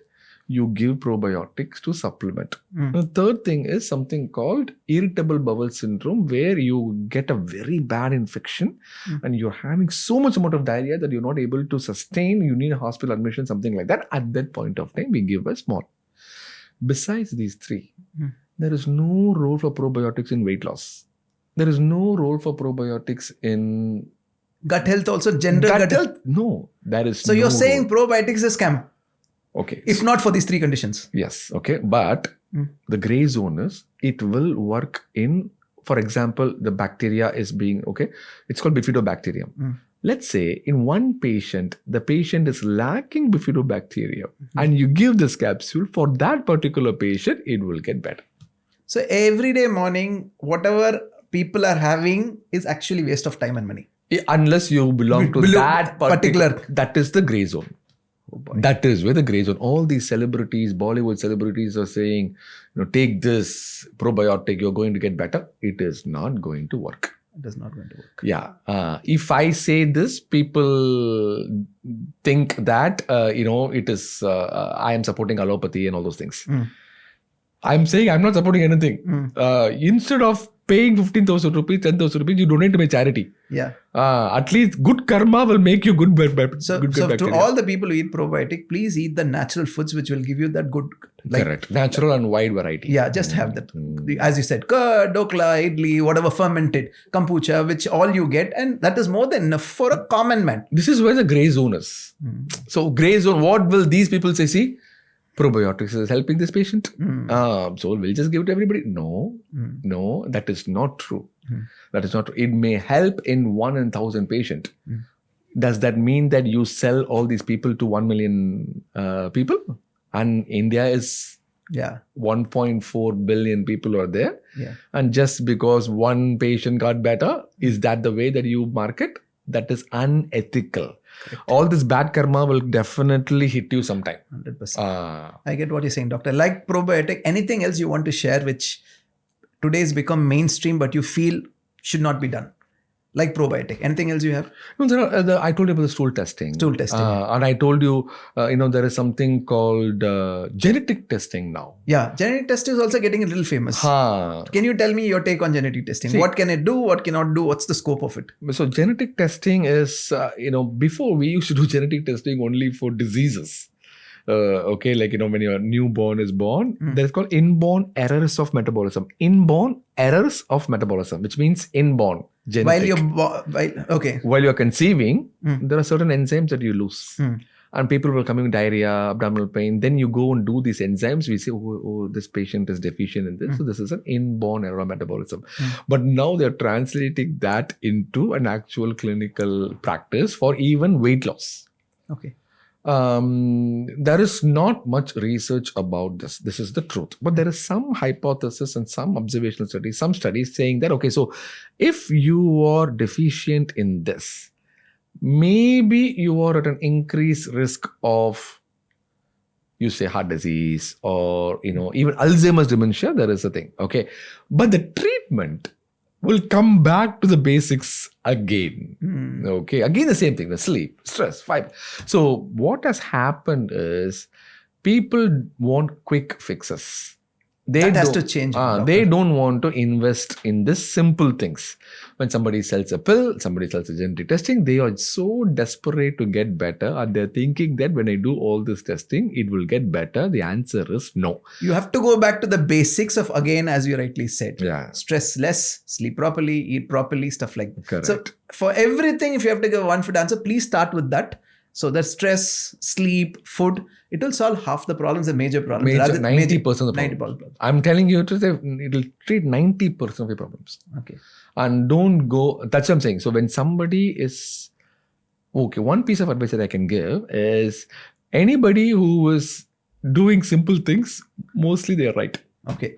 You give probiotics to supplement. The third thing is something called irritable bowel syndrome, where you get a very bad infection and you're having so much amount of diarrhea that you're not able to sustain. You need a hospital admission, something like that. At that point of time, we give a small. Besides these 3, there is no role for probiotics in weight loss. There is no role for probiotics in gut health also, general gut health. No, there is. So you're saying probiotics is a scam? Okay. If not for these 3 conditions. Yes. Okay. But the gray zone is it will work in, for example, the bacteria is being, it's called bifidobacterium. Let's say in one patient, the patient is lacking bifidobacterium and you give this capsule for that particular patient, it will get better. So every morning, whatever people are having is actually waste of time and money. Unless you belong to that particular, that is the gray zone. That is where the gray zone. All these celebrities, Bollywood celebrities are saying, take this probiotic, you're going to get better. It is not going to work. It is not going to work. Yeah. If I say this, people think that, it is, I am supporting allopathy and all those things. I'm saying I'm not supporting anything. Instead of paying 15,000 rupees, 10,000 rupees, you donate to my charity. Yeah. At least good karma will make you good. So to all the people who eat probiotic, please eat the natural foods which will give you that good. Correct. Natural and wide variety. Yeah, just have that. As you said, curd, dokla, idli, whatever fermented, kombucha, which all you get. And that is more than enough for a common man. This is where the gray zone is. So gray zone, what will these people say? See, probiotics is helping this patient. So we'll just give it to everybody. No, that is not true. That is not true. It may help in 1 in 1,000 patient. Does that mean that you sell all these people to 1 million people? And India is 1.4 billion people are there. Yeah. And just because one patient got better, is that the way that you market? That is unethical. Correct. All this bad karma will definitely hit you sometime. 100%. I get what you're saying, doctor. Like probiotic, anything else you want to share which today has become mainstream but you feel should not be done? Like probiotic. Anything else you have? No, I told you about the stool testing. Stool testing. And I told you, there is something called genetic testing now. Yeah, genetic testing is also getting a little famous. Ha. Can you tell me your take on genetic testing? See- What can it do? What cannot do? What's the scope of it? So genetic testing is, before we used to do genetic testing only for diseases. Okay, like, when your newborn is born, that is called inborn errors of metabolism. Inborn errors of metabolism, which means inborn genetic. While you're conceiving, there are certain enzymes that you lose. And people will come in with diarrhea, abdominal pain. Then you go and do these enzymes. We say, oh, this patient is deficient in this. So this is an inborn error of metabolism. But now they're translating that into an actual clinical practice for even weight loss. Okay. There is not much research about this. This is the truth. But there is some hypothesis and some observational studies, some studies saying that, okay, so if you are deficient in this, maybe you are at an increased risk of, you say, heart disease or, even Alzheimer's dementia, there is a thing. Okay. But the treatment will come back to the basics again. Okay. Again, the same thing, the sleep, stress, fiber. So what has happened is people want quick fixes. That has to change. They don't want to invest in this simple things. When somebody sells a pill, somebody sells a genetic testing, they are so desperate to get better, and they're thinking that when I do all this testing, it will get better. The answer is no. You have to go back to the basics of, again, as you rightly said, stress less, sleep properly, eat properly, stuff like that. Correct. So for everything, if you have to give one foot answer, please start with that. So the stress, sleep, food, it will solve half the problems, the major problems. 90% of the problems. I'm telling you, it will treat 90% of your problems. Okay. And don't go, that's what I'm saying. So when somebody is, okay, one piece of advice that I can give is anybody who is doing simple things, mostly they're right. Okay.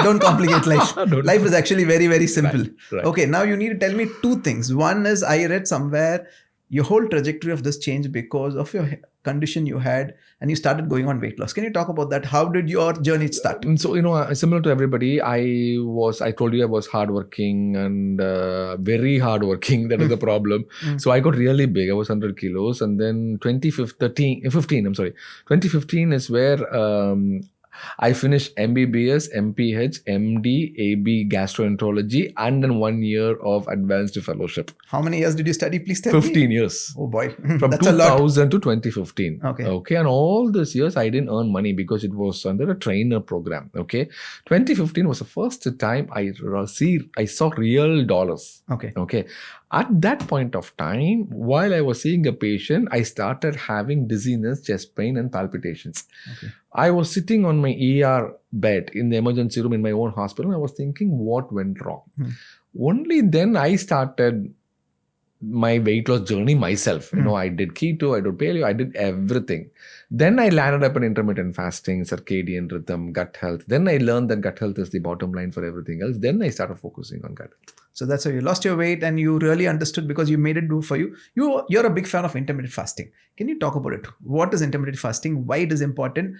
Don't complicate life. Life is actually very, very simple. Right. Okay. Now you need to tell me two things. One is, I read somewhere your whole trajectory of this changed because of your condition you had and you started going on weight loss. Can you talk about that? How did your journey start? So, similar to everybody, I told you I was hardworking and very hardworking. That is the problem. So I got really big. I was 100 kilos. And then 2015 is where I finished MBBS, MPH, MD, AB gastroenterology, and then 1 year of advanced fellowship. How many years did you study? Please tell 15 me. years. Oh boy. From That's 2000 to 2015. Okay. And all these years I didn't earn money because it was under a trainer program. Okay. 2015 was the first time I saw real dollars. Okay. At that point of time, while I was seeing a patient, I started having dizziness, chest pain, and palpitations. Okay. I was sitting on my ER bed in the emergency room in my own hospital. And I was thinking, what went wrong? Only then I started my weight loss journey myself. I did keto, I did paleo, I did everything. Then I landed up in intermittent fasting, circadian rhythm, gut health. Then I learned that gut health is the bottom line for everything else. Then I started focusing on gut health. So that's how you lost your weight and you really understood because you made it do for you. You're a big fan of intermittent fasting. Can you talk about it? What is intermittent fasting? Why it is important?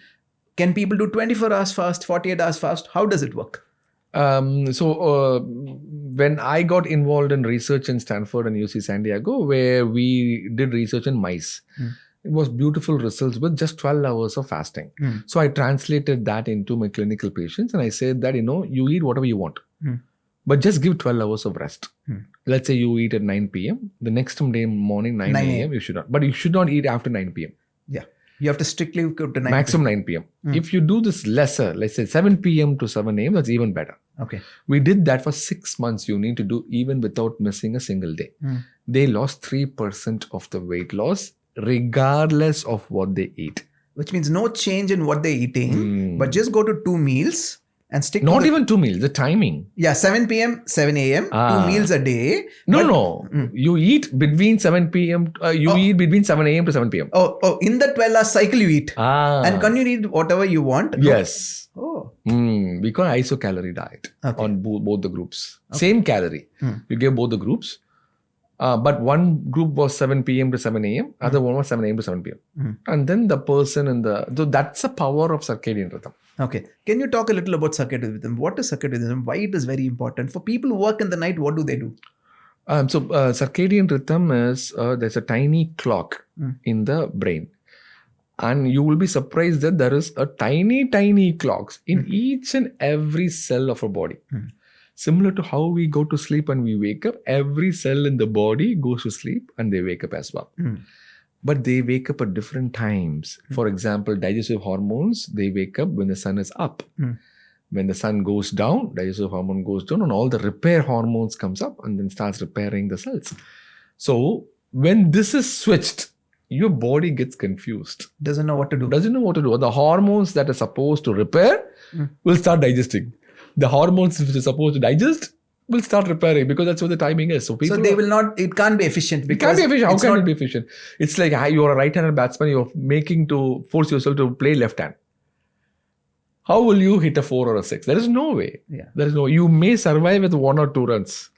Can people do 24 hours fast, 48 hours fast? How does it work? When I got involved in research in Stanford and UC San Diego, where we did research in mice, it was beautiful results with just 12 hours of fasting. So I translated that into my clinical patients and I said that, you eat whatever you want, but just give 12 hours of rest. Let's say you eat at 9 p.m. The next day morning, 9 a.m. you should not. But you should not eat after 9 p.m. Yeah. You have to strictly go to 9 Maximum 9 p.m. If you do this lesser, let's say 7 p.m. to 7 a.m., that's even better. Okay. We did that for 6 months. You need to do even without missing a single day. They lost 3% of the weight loss regardless of what they eat. Which means no change in what they're eating, but just go to 2 meals and stick Not even 2 meals, the timing. Yeah, 7 p.m., 7 a.m., 2 meals a day. No. You eat between 7 p.m. Eat between 7 a.m. to 7 p.m. Oh, in the 12-hour cycle you eat. And can you eat whatever you want? Yes. Oh. We call isocalorie diet on both the groups. Same calorie. You give both the groups. But one group was 7 p.m. to 7 a.m. Other one was 7 a.m. to 7 p.m. And then the person so that's the power of circadian rhythm. Okay. Can you talk a little about circadian rhythm? What is circadian rhythm? Why it is very important? For people who work in the night, what do they do? Circadian rhythm is there's a tiny clock in the brain. And you will be surprised that there is a tiny clocks in each and every cell of our body. Similar to how we go to sleep and we wake up, every cell in the body goes to sleep and they wake up as well. But they wake up at different times. For example, digestive hormones, they wake up when the sun is up. When the sun goes down, digestive hormone goes down and all the repair hormones comes up and then starts repairing the cells. So when this is switched, your body gets confused. Doesn't know what to do. The hormones that are supposed to repair will start digesting. The hormones which are supposed to digest will start repairing because that's what the timing is. So they will not, it can't be efficient. Because How can it be efficient? It's like you're a right-handed batsman, you're making to force yourself to play left hand. How will you hit a 4 or a 6? There is no way. There is no. You may survive with 1 or 2 runs.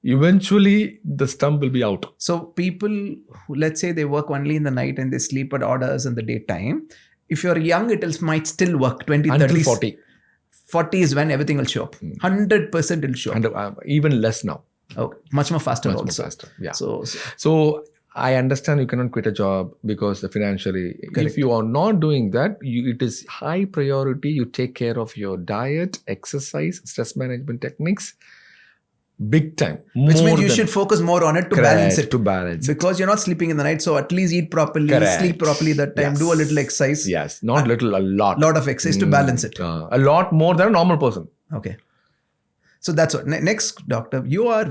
Eventually, the stump will be out. So people who, let's say they work only in the night and they sleep at odd hours in the daytime. If you're young, it might still work. 20, Until 30, 40. 40 is when everything will show up. 100% will show up. And even less now. Okay. Much more faster Much also. more faster. Yeah. So I understand you cannot quit a job because financially, if you are not doing that, it is high priority. You take care of your diet, exercise, stress management techniques. Big time. Which means you should focus more on it to balance it. Because you're not sleeping in the night. So at least eat properly, sleep properly that time, do a little exercise. Yes, not little, a lot. Lot of exercise to balance it. A lot more than a normal person. Okay. So that's what. Next, doctor, you are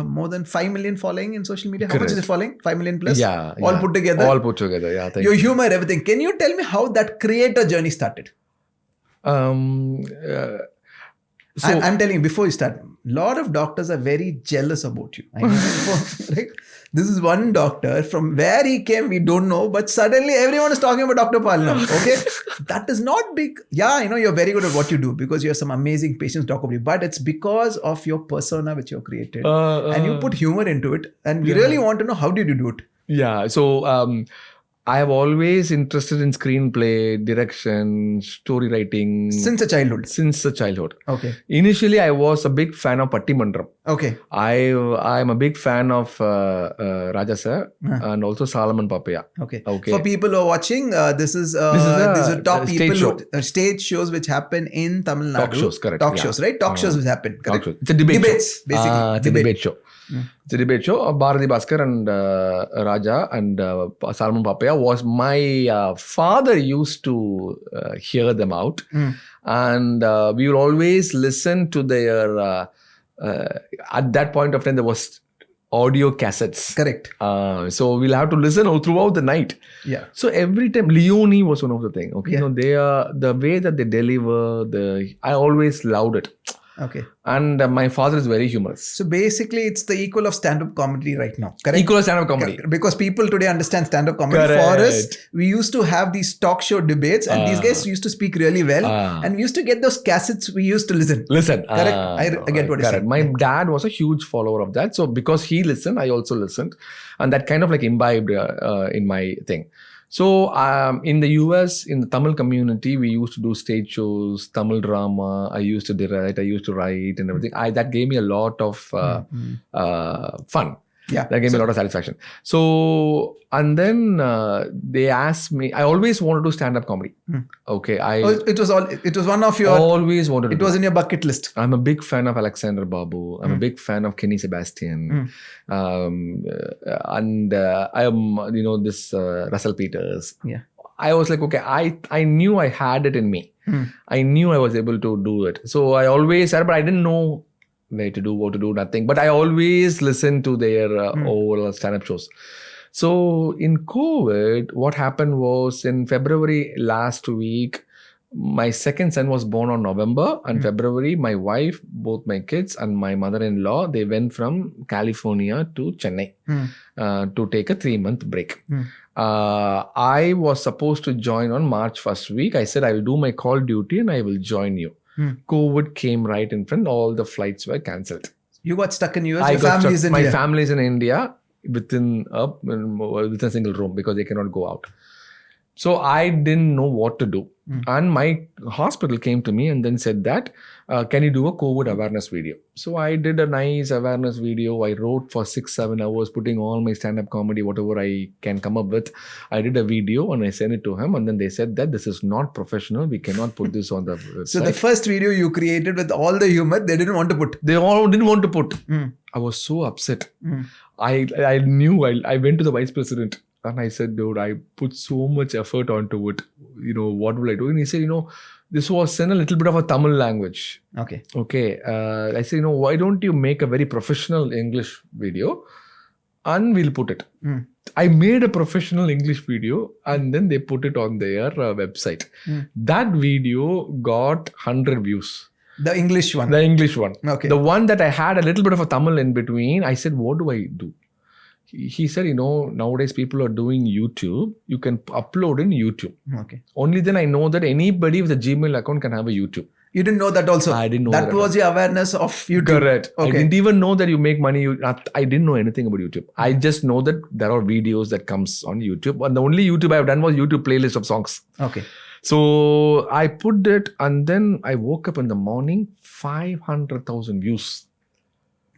more than 5 million following in social media. How much is it following? 5 million plus? Yeah. All put together? All put together, yeah. Your humor, everything. Can you tell me how that creator journey started? I'm telling you, before you start, a lot of doctors are very jealous about you. I know. Right? This is one doctor, from where he came, we don't know, but suddenly everyone is talking about Dr. Pal now. Okay? That is not big. Yeah, I know you're very good at what you do because you have some amazing patients talk about you, but it's because of your persona which you've created. And you put humor into it. And we really want to know, how did you do it? Yeah. So, I have always interested in screenplay, direction, story writing. Since a childhood? Since a childhood. Okay. Initially, I was a big fan of Patti Mandram. Okay. I'm a big fan of Raja Sir and also Solomon Papaya. Okay. For people who are watching, this is top stage people show. Stage shows which happen in Tamil Nadu. Talk shows, correct. Talk shows, right? Talk shows which happen, correct? It's a debate Debates, show. basically. It's a debate show. It's a debate show. Bharati Bhaskar and Raja and Salman Papaya was my father used to hear them out. And we will always listen to their at that point of time there was audio cassettes. Correct. So we'll have to listen throughout the night. Yeah. So every time Leone was one of the things. Okay. They are the way that they deliver I always loved it. Okay. And my father is very humorous. So basically, it's the equal of stand-up comedy right now. Correct? Equal of stand-up comedy. Because people today understand stand-up comedy. Correct. For us, we used to have these talk show debates and these guys used to speak really well. And we used to get those cassettes we used to listen. Correct. I get what you're saying. My dad was a huge follower of that. So because he listened, I also listened. And that kind of like imbibed in my thing. So in the US, in the Tamil community, we used to do stage shows, Tamil drama. I used to direct, I used to write and everything. That gave me a lot of fun. Yeah. That gave me a lot of satisfaction. So, and then they asked me, I always wanted to stand-up comedy. Okay. It was one of your... Always wanted to It was in your bucket list. I'm a big fan of Alexander Babu. I'm a big fan of Kenny Sebastian. And I am, this Russell Peters. Yeah. I was like, okay, I knew I had it in me. I knew I was able to do it. So I always said, but I didn't know where to do, what to do, nothing. But I always listened to their overall stand-up shows. So in COVID, what happened was in February last week, my second son was born on November, and February, my wife, both my kids and my mother-in-law, they went from California to Chennai to take a 3-month break. I was supposed to join on March first week. I said, I will do my call duty and I will join you. COVID came right in front. All the flights were cancelled. You got stuck in US. My family is in India within a single room because they cannot go out. So I didn't know what to do. And my hospital came to me and then said that, can you do a COVID awareness video? So I did a nice awareness video. I wrote for 6-7 hours, putting all my stand-up comedy, whatever I can come up with. I did a video and I sent it to him. And then they said that this is not professional. We cannot put this on the website. So the first video you created with all the humor, they didn't want to put. They all didn't want to put. I was so upset. I knew. I went to the vice president and I said, dude, I put so much effort onto it. What will I do? And he said, this was in a little bit of a Tamil language. Okay. I said, why don't you make a very professional English video and we'll put it. I made a professional English video and then they put it on their website. That video got 100 views. The English one. The English one. Okay. The one that I had a little bit of a Tamil in between, I said, what do I do? He said, nowadays people are doing YouTube. You can upload in YouTube. Okay. Only then I know that anybody with a Gmail account can have a YouTube. You didn't know that also? I didn't know that. That was your awareness of YouTube. Correct. Okay. I didn't even know that you make money. I didn't know anything about YouTube. I just know that there are videos that comes on YouTube. And the only YouTube I've done was YouTube playlist of songs. Okay. So I put it and then I woke up in the morning, 500,000 views.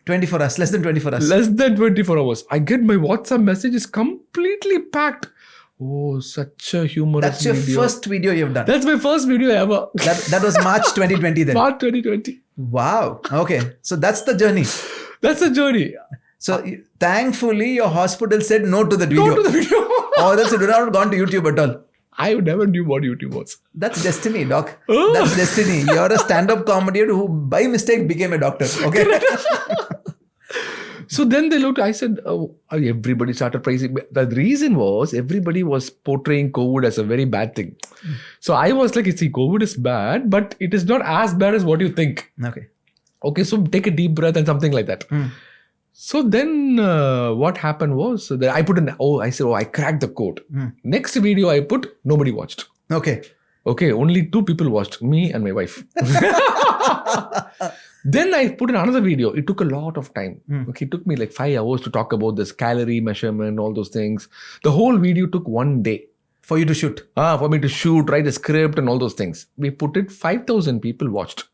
24 hours, less than 24 hours. Less than 24 hours. I get my WhatsApp messages completely packed. Oh, such a humorous That's your video. first video you've done. That's my first video ever. That was March 2020 then. March 2020. Wow. Okay. So that's the journey. That's the journey. So thankfully your hospital said no to the video. No to the video. Or else you would not have gone to YouTube at all. I never knew what YouTube was. That's destiny, doc. That's destiny. You're a stand-up comedian who by mistake became a doctor. Okay. So then they looked, I said, everybody started praising. The reason was everybody was portraying COVID as a very bad thing. So I was like, see, COVID is bad, but it is not as bad as what you think. Okay, so take a deep breath and something like that. So then what happened was that I put I cracked the code. Next video I put, nobody watched. Okay, only 2 people watched, me and my wife. Then I put in another video. It took a lot of time. Okay, it took me like 5 hours to talk about this calorie measurement, all those things. The whole video took 1 day. For you to shoot? For me to shoot, write the script and all those things. We put it, 5,000 people watched.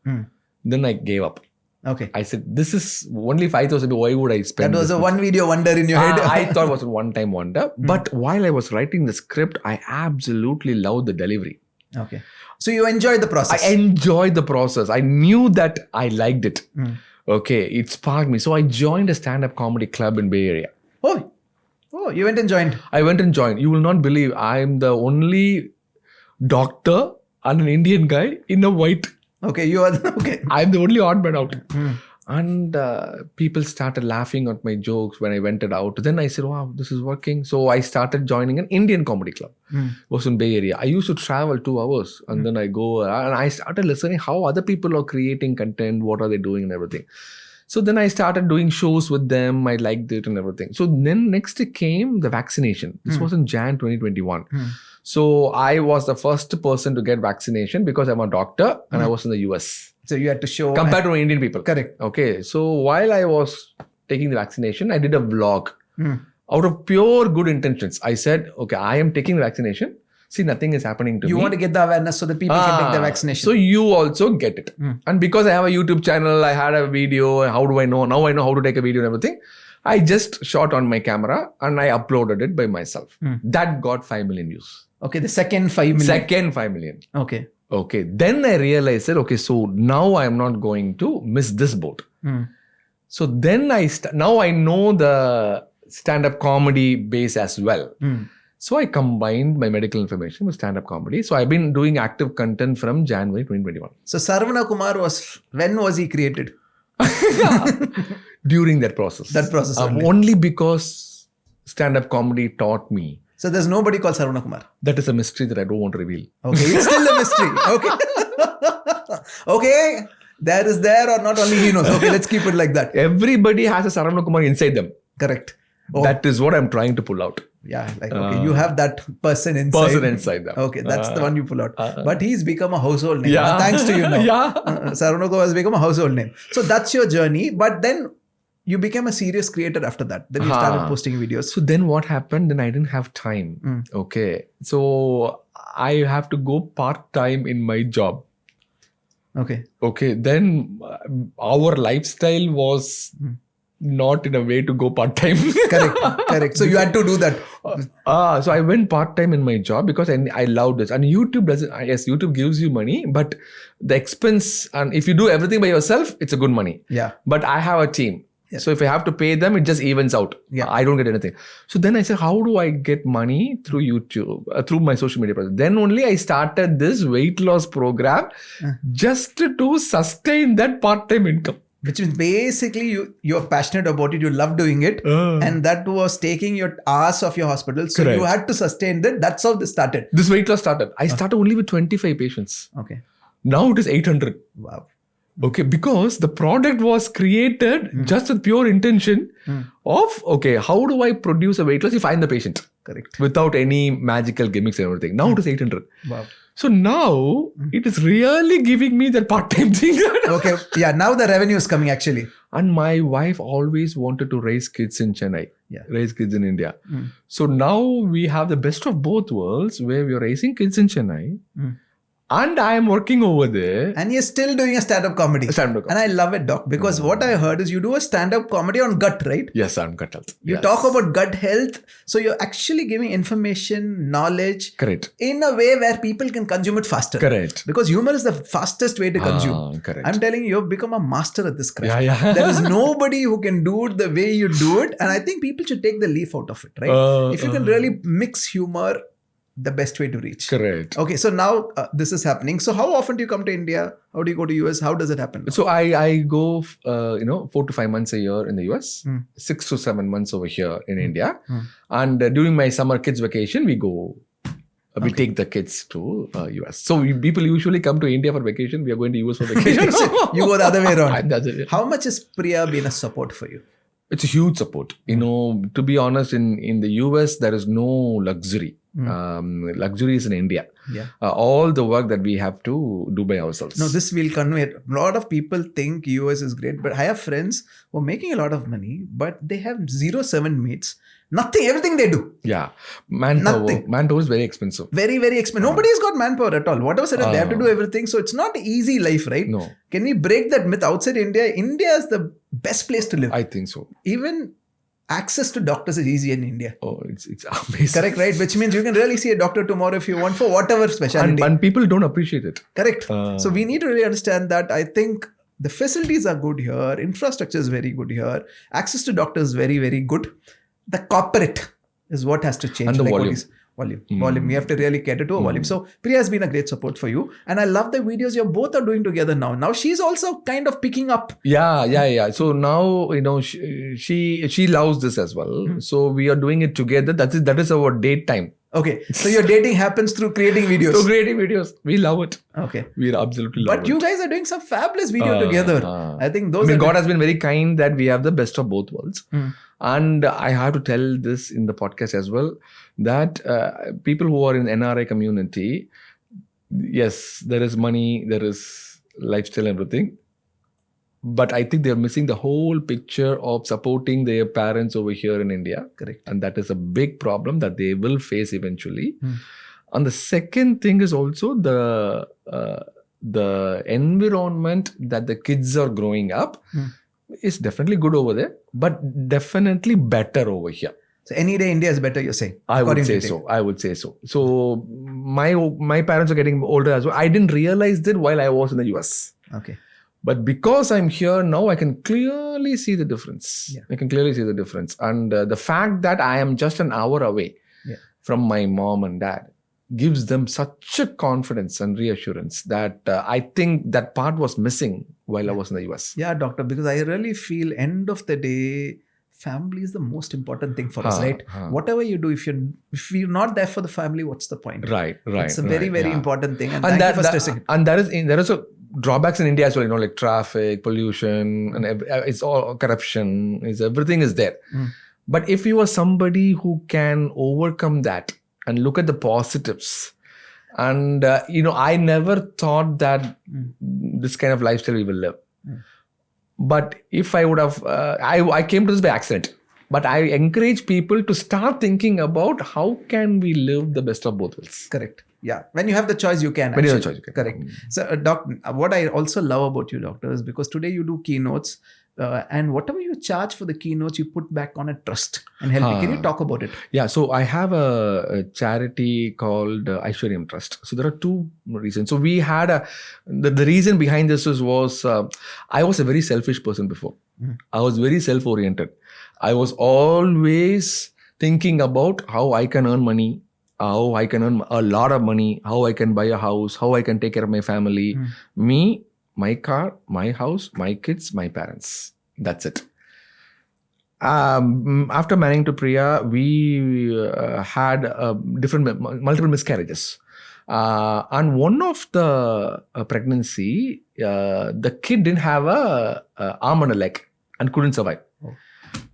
Then I gave up. Okay. I said, this is only 5,000. Why would I spend That was a one video wonder in your head. I thought it was a one-time wonder. But while I was writing the script, I absolutely loved the delivery. Okay. So you enjoyed the process? I enjoyed the process. I knew that I liked it. Okay. It sparked me. So I joined a stand-up comedy club in Bay Area. Oh, you went and joined? I went and joined. You will not believe I am the only doctor and an Indian guy in a white. Okay, you are okay. I'm the only odd man out. And people started laughing at my jokes when I went it out. Then I said, wow, this is working. So I started joining an Indian comedy club. It was in Bay Area. I used to travel 2 hours and then I go and I started listening how other people are creating content, what are they doing and everything. So then I started doing shows with them. I liked it and everything. So then next came the vaccination. This was in Jan 2021. So I was the first person to get vaccination because I'm a doctor and I was in the US. So you had to show... Compared to Indian people. Correct. Okay. So while I was taking the vaccination, I did a vlog. Out of pure good intentions. I said, okay, I am taking the vaccination. See, nothing is happening to me. You want to get the awareness so that people can take the vaccination. So you also get it. And because I have a YouTube channel, I had a video. How do I know? Now I know how to take a video and everything. I just shot on my camera and I uploaded it by myself. That got 5 million views. Okay, the second 5 million. Second 5 million. Okay. Then I realized that, okay, so now I am not going to miss this boat. So then now I know the stand-up comedy base as well. So I combined my medical information with stand-up comedy. So I've been doing active content from January 2021. So Saravana Kumar when was he created? During that process. That process only because stand-up comedy taught me. So there's nobody called Saravana Kumar? That is a mystery that I don't want to reveal. Okay, it's still a mystery. Okay. Okay. That is there or not only he knows. Okay, let's keep it like that. Everybody has a Saravana Kumar inside them. Correct. That is what I'm trying to pull out. Yeah, like, okay, you have that person inside. them. Okay, that's the one you pull out. But he's become a household name. Thanks to you now. Saravana Kumar has become a household name. So that's your journey. But then you became a serious creator after that. Then you started posting videos. So then what happened? Then I didn't have time. Okay. So I have to go part-time in my job. Okay. Then our lifestyle was not in a way to go part-time. Correct. So you had to do that. So I went part-time in my job because I loved this. And YouTube doesn't, yes, YouTube gives you money, but the expense, and if you do everything by yourself, it's a good money. Yeah. But I have a team. Yeah. So if I have to pay them, it just evens out. Yeah. I don't get anything. So then I said, how do I get money through YouTube, through my social media presence? Then only I started this weight loss program just to sustain that part-time income. Which means basically you're passionate about it, you love doing it, and that was taking your hours of your hospital. So you had to sustain that. That's how this started. This weight loss started. I started only with 25 patients. Okay. Now it is 800. Wow. Okay, because the product was created just with pure intention of, okay, how do I produce a weight loss if I'm the patient? Correct. Without any magical gimmicks and everything. Now it is 800. Wow. So now it is really giving me that part-time thing. Okay. Yeah. Now the revenue is coming actually. And my wife always wanted to raise kids in Chennai. Yeah. Raise kids in India. So now we have the best of both worlds where we are raising kids in Chennai. And I am working over there. And you're still doing a stand-up comedy. And I love it, Doc. Because what I heard is you do a stand-up comedy on gut, right? Yes, on gut health. You talk about gut health. So you're actually giving information, knowledge. Correct. In a way where people can consume it faster. Correct. Because humor is the fastest way to consume. Correct. I'm telling you, you've become a master at this craft. Yeah. There is nobody who can do it the way you do it. And I think people should take the leaf out of it, right? If you can really mix humor, the best way to reach. Correct. Okay, so now this is happening. So how often do you come to India? How do you go to US? How does it happen? So I go, 4 to 5 months a year in the US, 6 to 7 months over here in India. And during my summer kids vacation, we go, we take the kids to US. So people usually come to India for vacation. We are going to US for vacation. You go the other way around. That's it. How much has Priya been a support for you? It's a huge support. To be honest, in the US, there is no luxury. Luxury is in India. Yeah. All the work that we have to do by ourselves. No, this will convey. A lot of people think US is great, but I have friends who are making a lot of money, but they have 0-7 mates. Nothing, everything they do. Yeah. Manpower is very expensive. Very, very expensive. Nobody's got manpower at all. Whatever said, they have to do everything. So it's not easy life, right? No. Can we break that myth outside India? India is the best place to live. I think so. Even access to doctors is easy in India. Oh, it's amazing. Correct, right? Which means you can really see a doctor tomorrow if you want for whatever specialty. And people don't appreciate it. Correct. So we need to really understand that. I think the facilities are good here. Infrastructure is very good here. Access to doctors is very, very good. The corporate is what has to change. And the volume. Volume. We have to really cater to a volume. So Priya has been a great support for you. And I love the videos you both are doing together now. Now she's also kind of picking up. Yeah. So now, she loves this as well. So we are doing it together. That is our date time. Okay. So your dating happens through creating videos. Through creating videos. We love it. Okay. We absolutely love it. But you guys are doing some fabulous video together. I think God has been very kind that we have the best of both worlds. And I have to tell this in the podcast as well, that people who are in NRI community, yes, there is money, there is lifestyle and everything. But I think they're missing the whole picture of supporting their parents over here in India. Correct. And that is a big problem that they will face eventually. And the second thing is also the environment that the kids are growing up is definitely good over there, but definitely better over here. So any day India is better, you're saying? I would say so. So my parents are getting older as well. I didn't realize that while I was in the US. Okay. But because I'm here now, I can clearly see the difference. Yeah. I can clearly see the difference. And the fact that I am just an hour away from my mom and dad gives them such a confidence and reassurance that I think that part was missing while I was in the US. Yeah, doctor, because I really feel end of the day, family is the most important thing for us, right? Whatever you do, if you're not there for the family, what's the point? Right. It's a very, very important thing. And thank you for stressing it. And there is a drawbacks in India as well, like traffic, pollution, and it's all corruption. Everything is there. But if you are somebody who can overcome that and look at the positives, and I never thought that this kind of lifestyle we will live. But if I would have, I came to this by accident. But I encourage people to start thinking about how can we live the best of both worlds. Correct. Yeah. When you have the choice, you can. When you have the choice, you can. Correct. So, what I also love about you, doctor, is because today you do keynotes, and whatever you charge for the keynotes, you put back on a trust and help. Can you talk about it? Yeah. So I have a charity called Aishwaryam Trust. So there are two reasons. So we had the reason behind this was I was a very selfish person before. I was very self-oriented. I was always thinking about how I can earn money, how I can earn a lot of money, how I can buy a house, how I can take care of my family, me, my car, my house, my kids, my parents. That's it. After marrying to Priya, we had multiple miscarriages. And one of the pregnancy, the kid didn't have a arm and a leg and couldn't survive.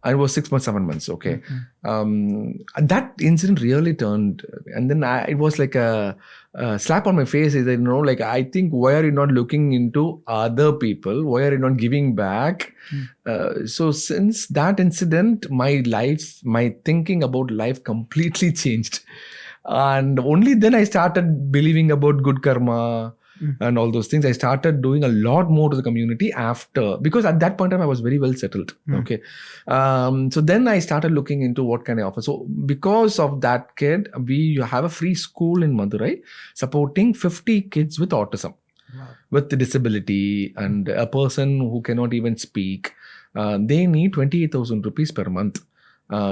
I was 6 months, 7 months. Okay. That incident really turned, and then it was like a slap on my face. Is like, I think, why are you not looking into other people? Why are you not giving back? So since that incident, my thinking about life completely changed. And only then I started believing about good karma and all those things. I started doing a lot more to the community after, because at that point in time I was very well settled. Okay. So then I started looking into what can I offer. So because of that kid, we have a free school in Madurai supporting 50 kids with autism, with the disability, and a person who cannot even speak. They need 28,000 rupees per month.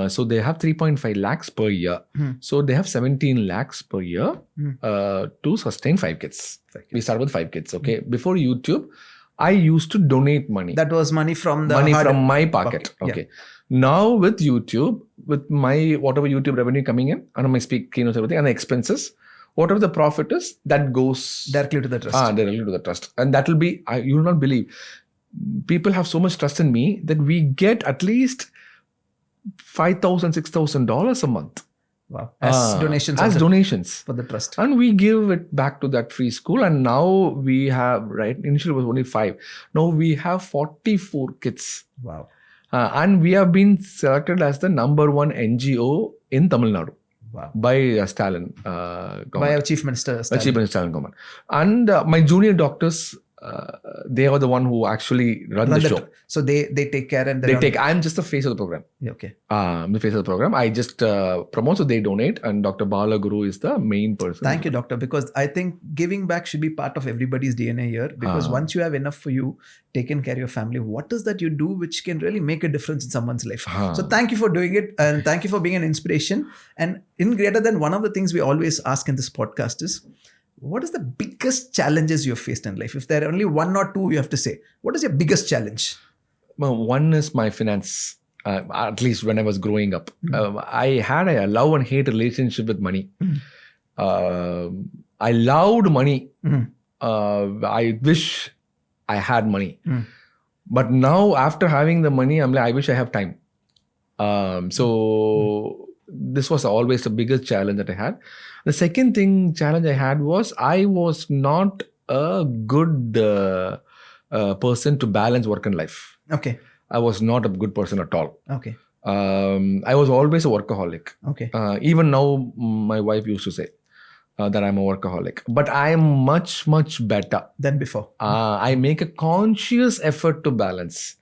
So they have 3.5 lakhs per year. So they have 17 lakhs per year to sustain 5 kids. We start with 5 kids. Okay. Before YouTube, I used to donate money. That was money from my pocket. Okay. Yeah. Now with YouTube, with my whatever YouTube revenue coming in, and my keynotes, everything, and the expenses, whatever the profit is, that goes directly to the trust. Directly to the trust. And that will be, you will not believe, people have so much trust in me that we get at least $5,000, $6,000 a month. Wow. As donations. As donations. For the trust. And we give it back to that free school. And now we have, initially it was only 5. Now we have 44 kids. Wow. And we have been selected as the #1 NGO in Tamil Nadu. Wow. By Stalin government. By our Chief Minister Stalin. Chief Minister Stalin government. And my junior doctors, they are the one who actually run the show. So they take care and I'm just the face of the program. Okay. I'm the face of the program. I just promote, so they donate, and Dr. Bala Guru is the main person. Thank you, doctor, because I think giving back should be part of everybody's DNA here. Because once you have enough for you, taken care of your family, what is that you do which can really make a difference in someone's life? So thank you for doing it, and thank you for being an inspiration. And in greater than, one of the things we always ask in this podcast is, what is the biggest challenges you've faced in life? If there are only 1 or 2 you have to say, what is your biggest challenge? Well, one is my finance. At least when I was growing up, I had a love and hate relationship with money. I loved money. I wish I had money. But now after having the money, I'm like, I wish I have time. So this was always the biggest challenge that I had. The second challenge I had was, I was not a good person to balance work and life. Okay. I was not a good person at all. Okay. I was always a workaholic. Okay. Even now, my wife used to say that I'm a workaholic. But I am much, much better than before. I make a conscious effort to balance.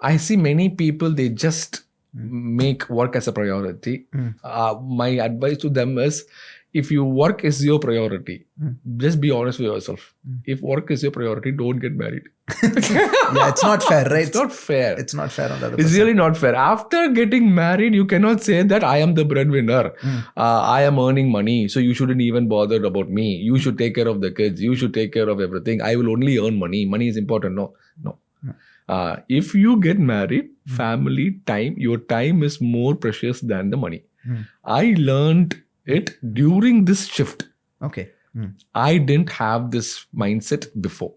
I see many people, they just make work as a priority. My advice to them is, if your work is your priority, just be honest with yourself. If work is your priority, don't get married. Yeah, it's not fair, right? It's not fair. It's not fair on the other It's person. really not fair. After getting married, you cannot say that I am the breadwinner. I am earning money, so you shouldn't even bother about me. You should take care of the kids. You should take care of everything. I will only earn money. Money is important. No. If you get married, family time, your time is more precious than the money. I learned it during this shift. Okay. I didn't have this mindset before.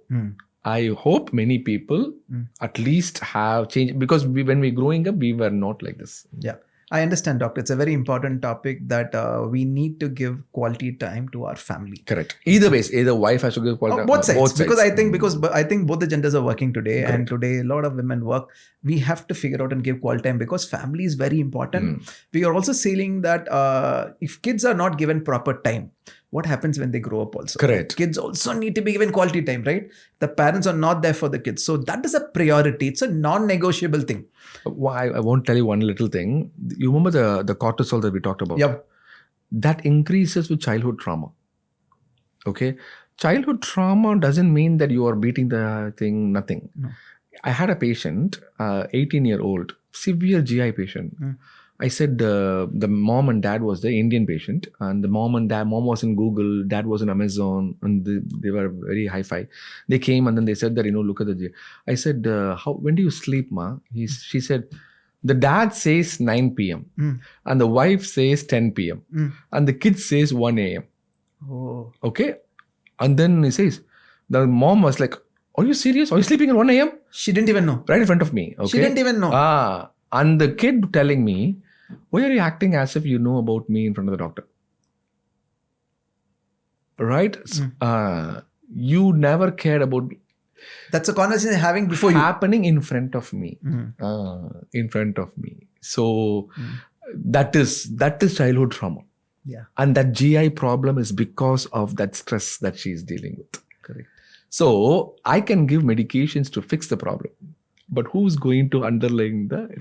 I hope many people at least have changed, because when we growing up, we were not like this. Yeah. I understand, doctor. It's a very important topic that we need to give quality time to our family. Correct. Either ways, either wife has to give quality. Both sides. Because I think Mm. I think both the genders are working today, Correct. and today a lot of women work. We have to figure out and give quality time because family is very important. We are also saying that if kids are not given proper time, what happens when they grow up also? Correct. Kids also need to be given quality time, right? The parents are not there for the kids. So that is a priority. It's a non-negotiable thing. Why I won't tell you one little thing. You remember the cortisol that we talked about? Yep. That increases with childhood trauma. Okay, childhood trauma doesn't mean that you are beating the thing. Nothing. No. I had a patient, 18-year-old, severe GI patient. I said the mom and dad was the Indian patient, and the mom was in Google, dad was in Amazon, and they were very hi-fi. They came and then they said that, look at the GI. I said, when do you sleep, ma? She said, the dad says 9 p.m. And the wife says 10 p.m. And the kid says 1 a.m. Oh. Okay. And then he says, the mom was like, are you serious? Are you sleeping at 1 a.m.? She didn't even know. Right in front of me. Okay. She didn't even know. And the kid telling me, why are you acting as if you know about me in front of the doctor? Right? You never cared about. That's a conversation having before you. Happening in front of me. In front of me. So that is childhood trauma. Yeah. And that GI problem is because of that stress that she is dealing with. Correct. So I can give medications to fix the problem, but who's going to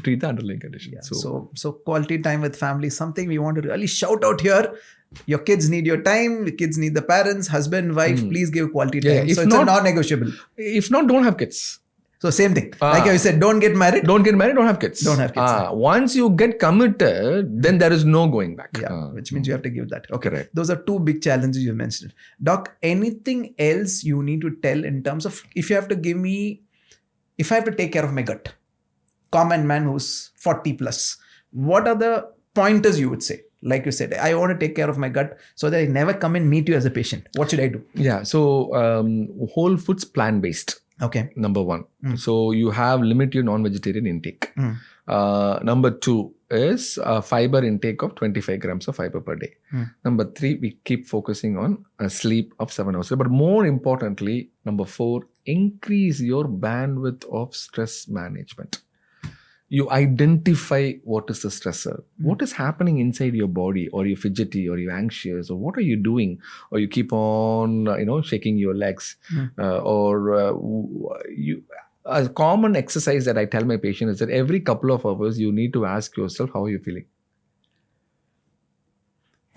treat the underlying condition? Yeah. So quality time with family is something we want to really shout out here. Your kids need your time. The kids need the parents, husband, wife. Please give quality time. So it's a non-negotiable. If not, don't have kids. So same thing. Like I said, don't get married. Don't get married, don't have kids. Don't have kids. Once you get committed, then there is no going back. Yeah, which means you have to give that. Okay. Correct. Those are two big challenges you mentioned. Doc, anything else you need to tell in terms of if I have to take care of my gut, common man who's 40 plus, what are the pointers you would say? Like you said, I want to take care of my gut so that I never come and meet you as a patient. What should I do? Yeah. So whole foods plant-based. Okay. Number one. So you have limit your non-vegetarian intake. Number two is fiber intake of 25 grams of fiber per day. Number three, we keep focusing on sleep of 7 hours. But more importantly, number four, increase your bandwidth of stress management. You identify what is the stressor, what is happening inside your body, or you're fidgety, or you're anxious, or what are you doing, or you keep on, shaking your legs, a common exercise that I tell my patient is that every couple of hours you need to ask yourself, how are you feeling?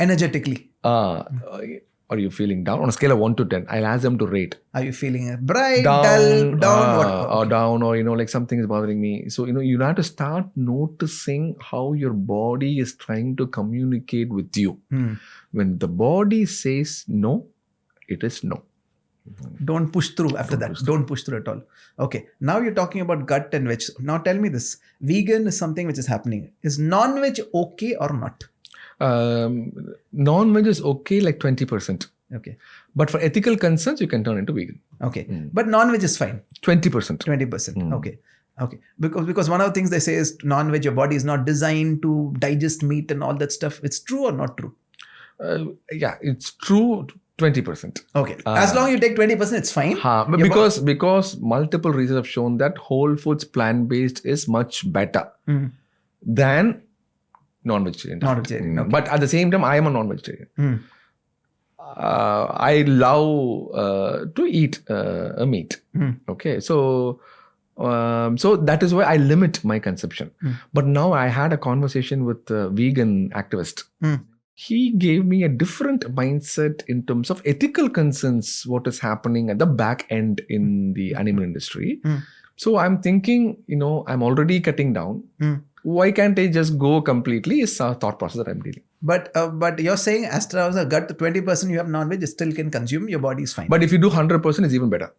Energetically. Are you feeling down? On a scale of 1 to 10, I'll ask them to rate. Are you feeling bright, dull, down, what? Or down, or like something is bothering me. So you have to start noticing how your body is trying to communicate with you. When the body says no, it is no. Don't push through after that. Don't push through at all. Okay. Now you're talking about gut and veg. Now tell me this. Vegan is something which is happening. Is non-veg okay or not? Non-veg is okay, like 20%. Okay. But for ethical concerns, you can turn into vegan. Okay. But non-veg is fine. 20%. 20%. Okay. Okay. Because one of the things they say is non-veg, your body is not designed to digest meat and all that stuff. It's true or not true? Yeah, it's true. 20%. Okay. As long as you take 20%, it's fine. But because multiple reasons have shown that whole foods plant-based is much better than non-vegetarian. Non-vegetarian. Okay. But at the same time, I am a non-vegetarian. I love to eat a meat. Okay. So that is why I limit my consumption. But now I had a conversation with a vegan activist. He gave me a different mindset in terms of ethical concerns, what is happening at the back end in the animal industry. So I'm thinking, I'm already cutting down. Why can't I just go completely? Is a thought process that I'm dealing. But you're saying as far as a gut, 20% you have non-veg, you still can consume, your body is fine. But if you do 100%, it's even better.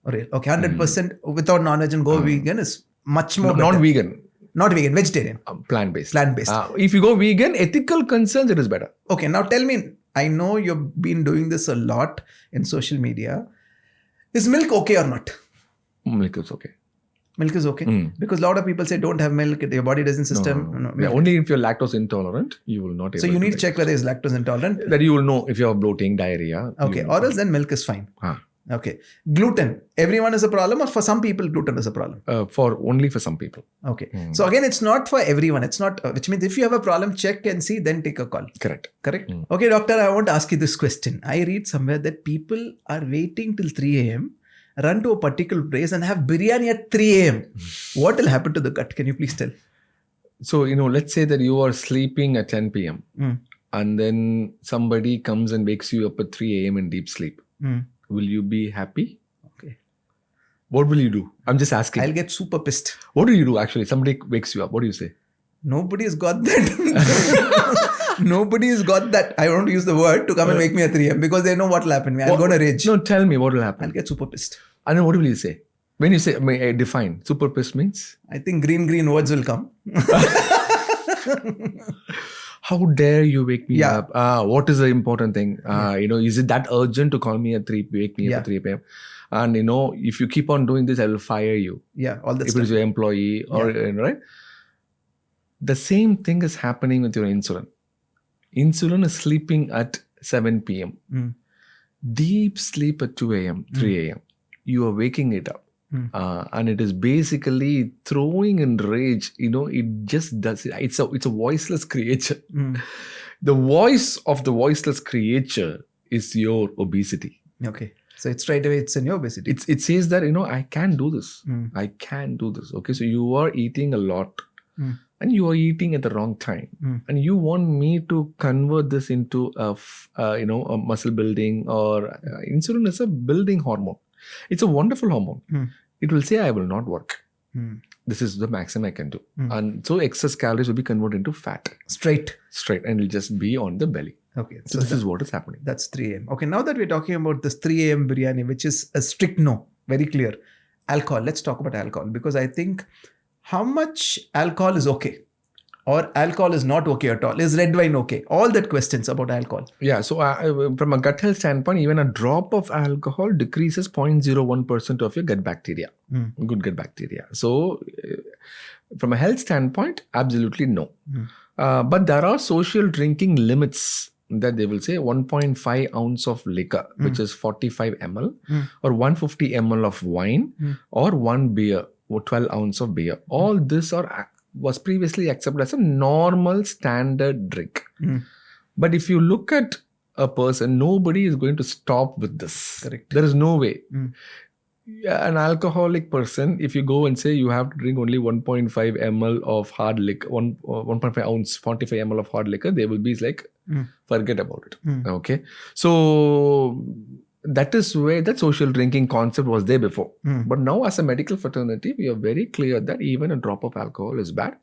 Okay, 100% without non-veg and go vegan is much more better. Non-vegan. Not vegan, vegetarian. Plant-based. Plant-based. If you go vegan, ethical concerns, it is better. Okay, now tell me, I know you've been doing this a lot in social media. Is milk okay or not? Milk is okay. Milk is okay. Because a lot of people say don't have milk, your body doesn't system. No, Yeah, milk. only if you're lactose intolerant, you will not. So you need to check whether it's lactose intolerant. That you will know if you have bloating, diarrhea. Okay, or else then milk is fine. Ah. Okay. Gluten. Everyone is a problem, or for some people, gluten is a problem? Only for some people. Okay. So again, it's not for everyone. It's not, which means if you have a problem, check and see, then take a call. Correct. Okay, doctor, I want to ask you this question. I read somewhere that people are waiting till 3 a.m., run to a particular place and have biryani at 3 a.m. What will happen to the gut? Can you please tell? So, let's say that you are sleeping at 10 p.m. And then somebody comes and wakes you up at 3 a.m. in deep sleep. Will you be happy? Okay. What will you do? I'm just asking. I'll get super pissed. What do you do actually? Somebody wakes you up. What do you say? Nobody has got that. Nobody has got that. I want to use the word to come and wake me at 3 a.m. because they know what will happen. I'm going to rage. No, tell me what will happen. I'll get super pissed. And then what will you say? When you say, define, super pissed means? I think green words will come. How dare you wake me up? What is the important thing? Is it that urgent to call me at 3, wake me up at 3 p.m.? And, if you keep on doing this, I will fire you. Yeah, all that if stuff. it is your employee or, right? The same thing is happening with your insulin. Insulin is sleeping at 7 p.m. Deep sleep at 2 a.m., 3 a.m. You are waking it up. And it is basically throwing in rage. It just does it. It's a voiceless creature. The voice of the voiceless creature is your obesity. Okay. So it's straight away, it's in your obesity. It says that, I can do this. I can do this. Okay. So you are eating a lot and you are eating at the wrong time. And you want me to convert this into a muscle building or insulin is a building hormone. It's a wonderful hormone. It will say, I will not work. This is the maximum I can do. And so excess calories will be converted into fat. Straight. And it will just be on the belly. Okay. So this is what is happening. That's 3 a.m. Okay. Now that we're talking about this 3 a.m. biryani, which is a strict no, very clear. Alcohol. Let's talk about alcohol because I think how much alcohol is okay? Or alcohol is not okay at all? Is red wine okay? All that questions about alcohol. Yeah. So from a gut health standpoint, even a drop of alcohol decreases 0.01% of your gut bacteria. Good gut bacteria. So from a health standpoint, absolutely no. But there are social drinking limits that they will say 1.5 ounce of liquor, which is 45 ml, or 150 ml of wine, or 1 beer, or 12 ounce of beer. All this was previously accepted as a normal standard drink. But if you look at a person, nobody is going to stop with this. Correct. There is no way. An alcoholic person, if you go and say you have to drink only 1.5 ml of hard liquor, 1.5 ounce, 45 ml of hard liquor, they will be like, forget about it. Okay. So that is where that social drinking concept was there before. But now as a medical fraternity, we are very clear that even a drop of alcohol is bad.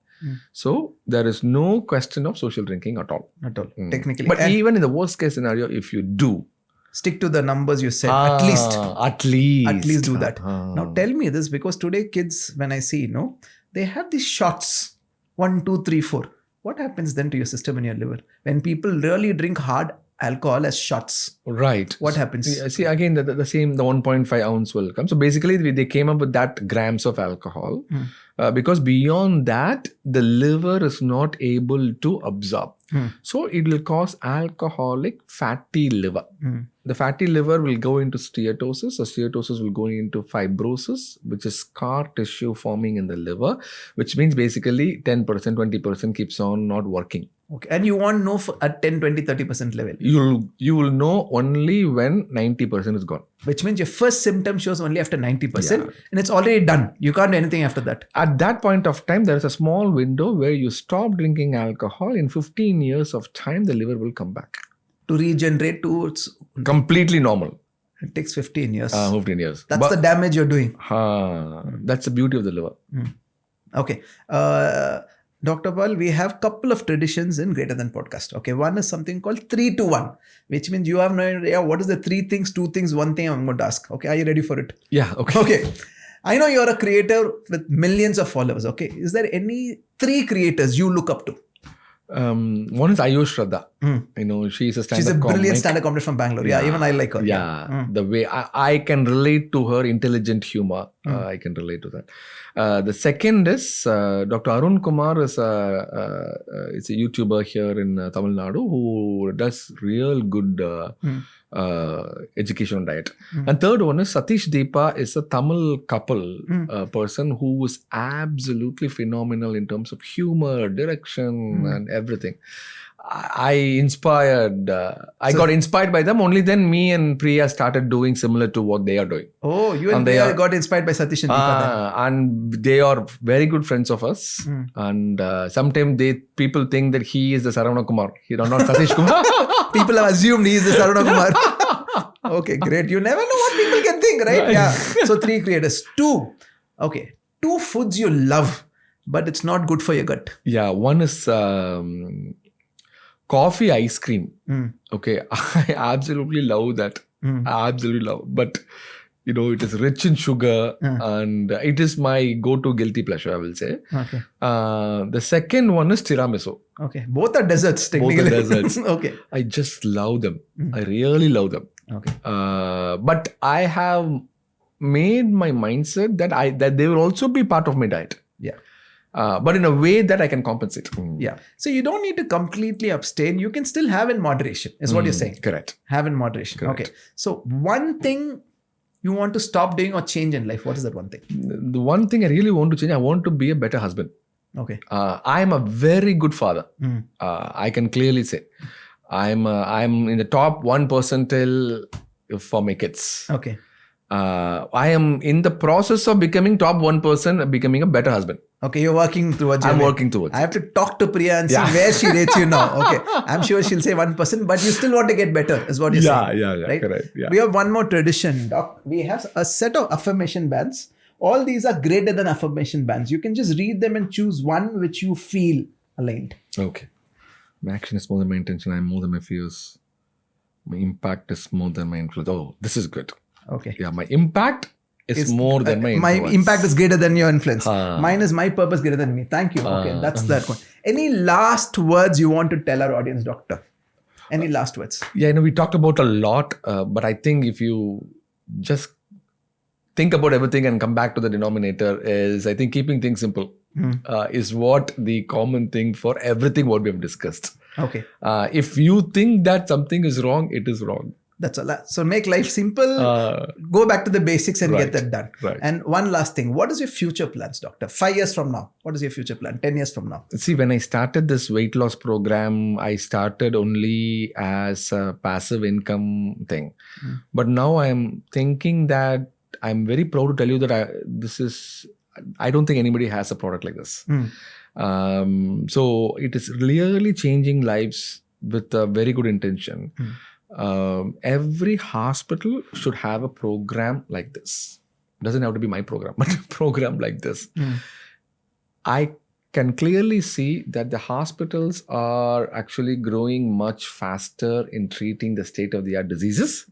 So there is no question of social drinking at all. Technically. But even in the worst case scenario, if you do, stick to the numbers you said. At least do that. Now tell me this because today kids, when I see, they have these shots. 1, 2, 3, 4. What happens then to your system and your liver? When people really drink hard alcohol as shots. Right. What happens? See, again, the same, the 1.5 ounce will come. So basically, they came up with that grams of alcohol because beyond that, the liver is not able to absorb. So it will cause alcoholic fatty liver. The fatty liver will go into steatosis. The steatosis will go into fibrosis, which is scar tissue forming in the liver, which means basically 10%, 20% keeps on not working. Okay. And you won't know at 10, 20, 30% level. You will know only when 90% is gone. Which means your first symptom shows only after 90% and it's already done. You can't do anything after that. At that point of time, there is a small window where you stop drinking alcohol. In 15 years of time, the liver will come back. To regenerate to its... completely normal. It takes 15 years. 15 years. That's the damage you're doing. That's the beauty of the liver. Okay. Dr. Paul, we have couple of traditions in Greater Than Podcast. Okay. One is something called 3 to 1, which means you have no idea what is the 3 things, 2 things, 1 thing I'm going to ask. Okay. Are you ready for it? Yeah. Okay. Okay. I know you're a creator with millions of followers. Okay. Is there any 3 creators you look up to? One is Ayush Shraddha. She's a stand-up She's a brilliant comic. stand-up comedian from Bangalore. Yeah, even I like her. Yeah. The way I can relate to her intelligent humor. I can relate to that. The second is Dr. Arun Kumar is a YouTuber here in Tamil Nadu who does real good education on diet. And third one is Satish Deepa is a Tamil couple person who is absolutely phenomenal in terms of humor, direction and everything. I got inspired by them. Only then me and Priya started doing similar to what they are doing. Oh, you and Priya got inspired by Satish and Deepa then. And they are very good friends of us. And sometimes people think that he is the Saravana Kumar. He's not Satish Kumar. People have assumed he is the Saravana Kumar. Okay, great. You never know what people can think, right? Yeah. So 3 creators. 2. Okay. 2 foods you love, but it's not good for your gut. Yeah. One is coffee ice cream. Okay. I absolutely love that. I absolutely love. But it is rich in sugar and it is my go-to guilty pleasure, I will say. Okay. The second one is tiramisu. Okay. Both are desserts, technically. Both are desserts. Okay. I just love them. I really love them. Okay. But I have made my mindset that they will also be part of my diet. Yeah. But in a way that I can compensate. Yeah. So you don't need to completely abstain. You can still have in moderation, is what you're saying. Correct. Have in moderation. Correct. Okay. So one thing you want to stop doing or change in life, what is that one thing? The one thing I really want to change, I want to be a better husband. Okay. I am a very good father. I can clearly say. I'm in the top 1% for my kids. Okay. I am in the process of becoming top 1%, becoming a better husband. Okay, you're working towards it. I'm working towards I have to talk to Priya and see where she rates you now. Okay. I'm sure she'll say 1%, but you still want to get better, is what you're saying. Yeah, right? Correct. Yeah. We have one more tradition, Doc. We have a set of affirmation bands. All these are greater than affirmation bands. You can just read them and choose one which you feel aligned. Okay. My action is more than my intention. I am more than my fears. My impact is more than my influence. Oh, this is good. Okay. Yeah, my impact is more than my influence. My impact is greater than your influence. Mine is my purpose greater than me. Thank you. Okay, that's that one. Any last words you want to tell our audience, Doctor? Any last words? Yeah, we talked about a lot, but I think if you just think about everything and come back to the denominator is, I think, keeping things simple is what the common thing for everything what we have discussed. Okay. If you think that something is wrong, it is wrong. That's all. So make life simple, go back to the basics and get that done. Right. And one last thing, what is your future plans, Doctor? 5 years from now, what is your future plan? 10 years from now? See, when I started this weight loss program, I started only as a passive income thing. But now I am thinking that I'm very proud to tell you that I don't think anybody has a product like this. So it is really changing lives with a very good intention. Every hospital should have a program like this. It doesn't have to be my program, but a program like this. I can clearly see that the hospitals are actually growing much faster in treating the state-of-the-art diseases.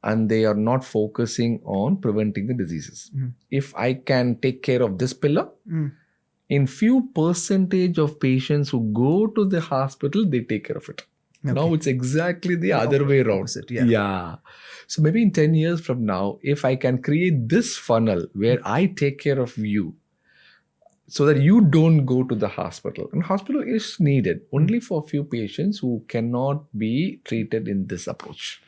And they are not focusing on preventing the diseases. If I can take care of this pillar, in few percentage of patients who go to the hospital, they take care of it. Okay. Now it's exactly the other way around. Yeah. So maybe in 10 years from now, if I can create this funnel where I take care of you so that you don't go to the hospital. And hospital is needed only for a few patients who cannot be treated in this approach.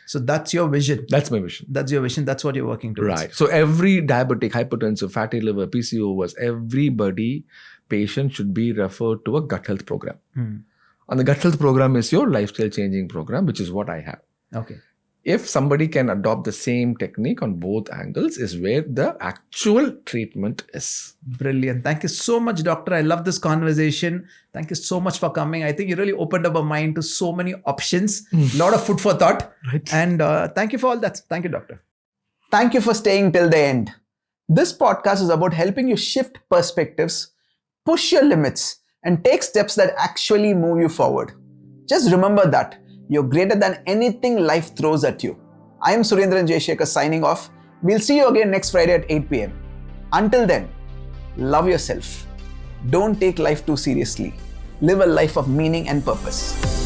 So that's your vision. That's my vision. That's your vision. That's what you're working towards. Right. So every diabetic, hypertensive, fatty liver, PCOS, patient should be referred to a gut health program. And the gut health program is your lifestyle changing program, which is what I have. Okay. If somebody can adopt the same technique on both angles is where the actual treatment is. Brilliant. Thank you so much, Doctor. I love this conversation. Thank you so much for coming. I think you really opened up our mind to so many options. A lot of food for thought. Right. And thank you for all that. Thank you, Doctor. Thank you for staying till the end. This podcast is about helping you shift perspectives, push your limits, and take steps that actually move you forward. Just remember that you're greater than anything life throws at you. I am Surendran Jayshekhar signing off. We'll see you again next Friday at 8 p.m. Until then, love yourself. Don't take life too seriously. Live a life of meaning and purpose.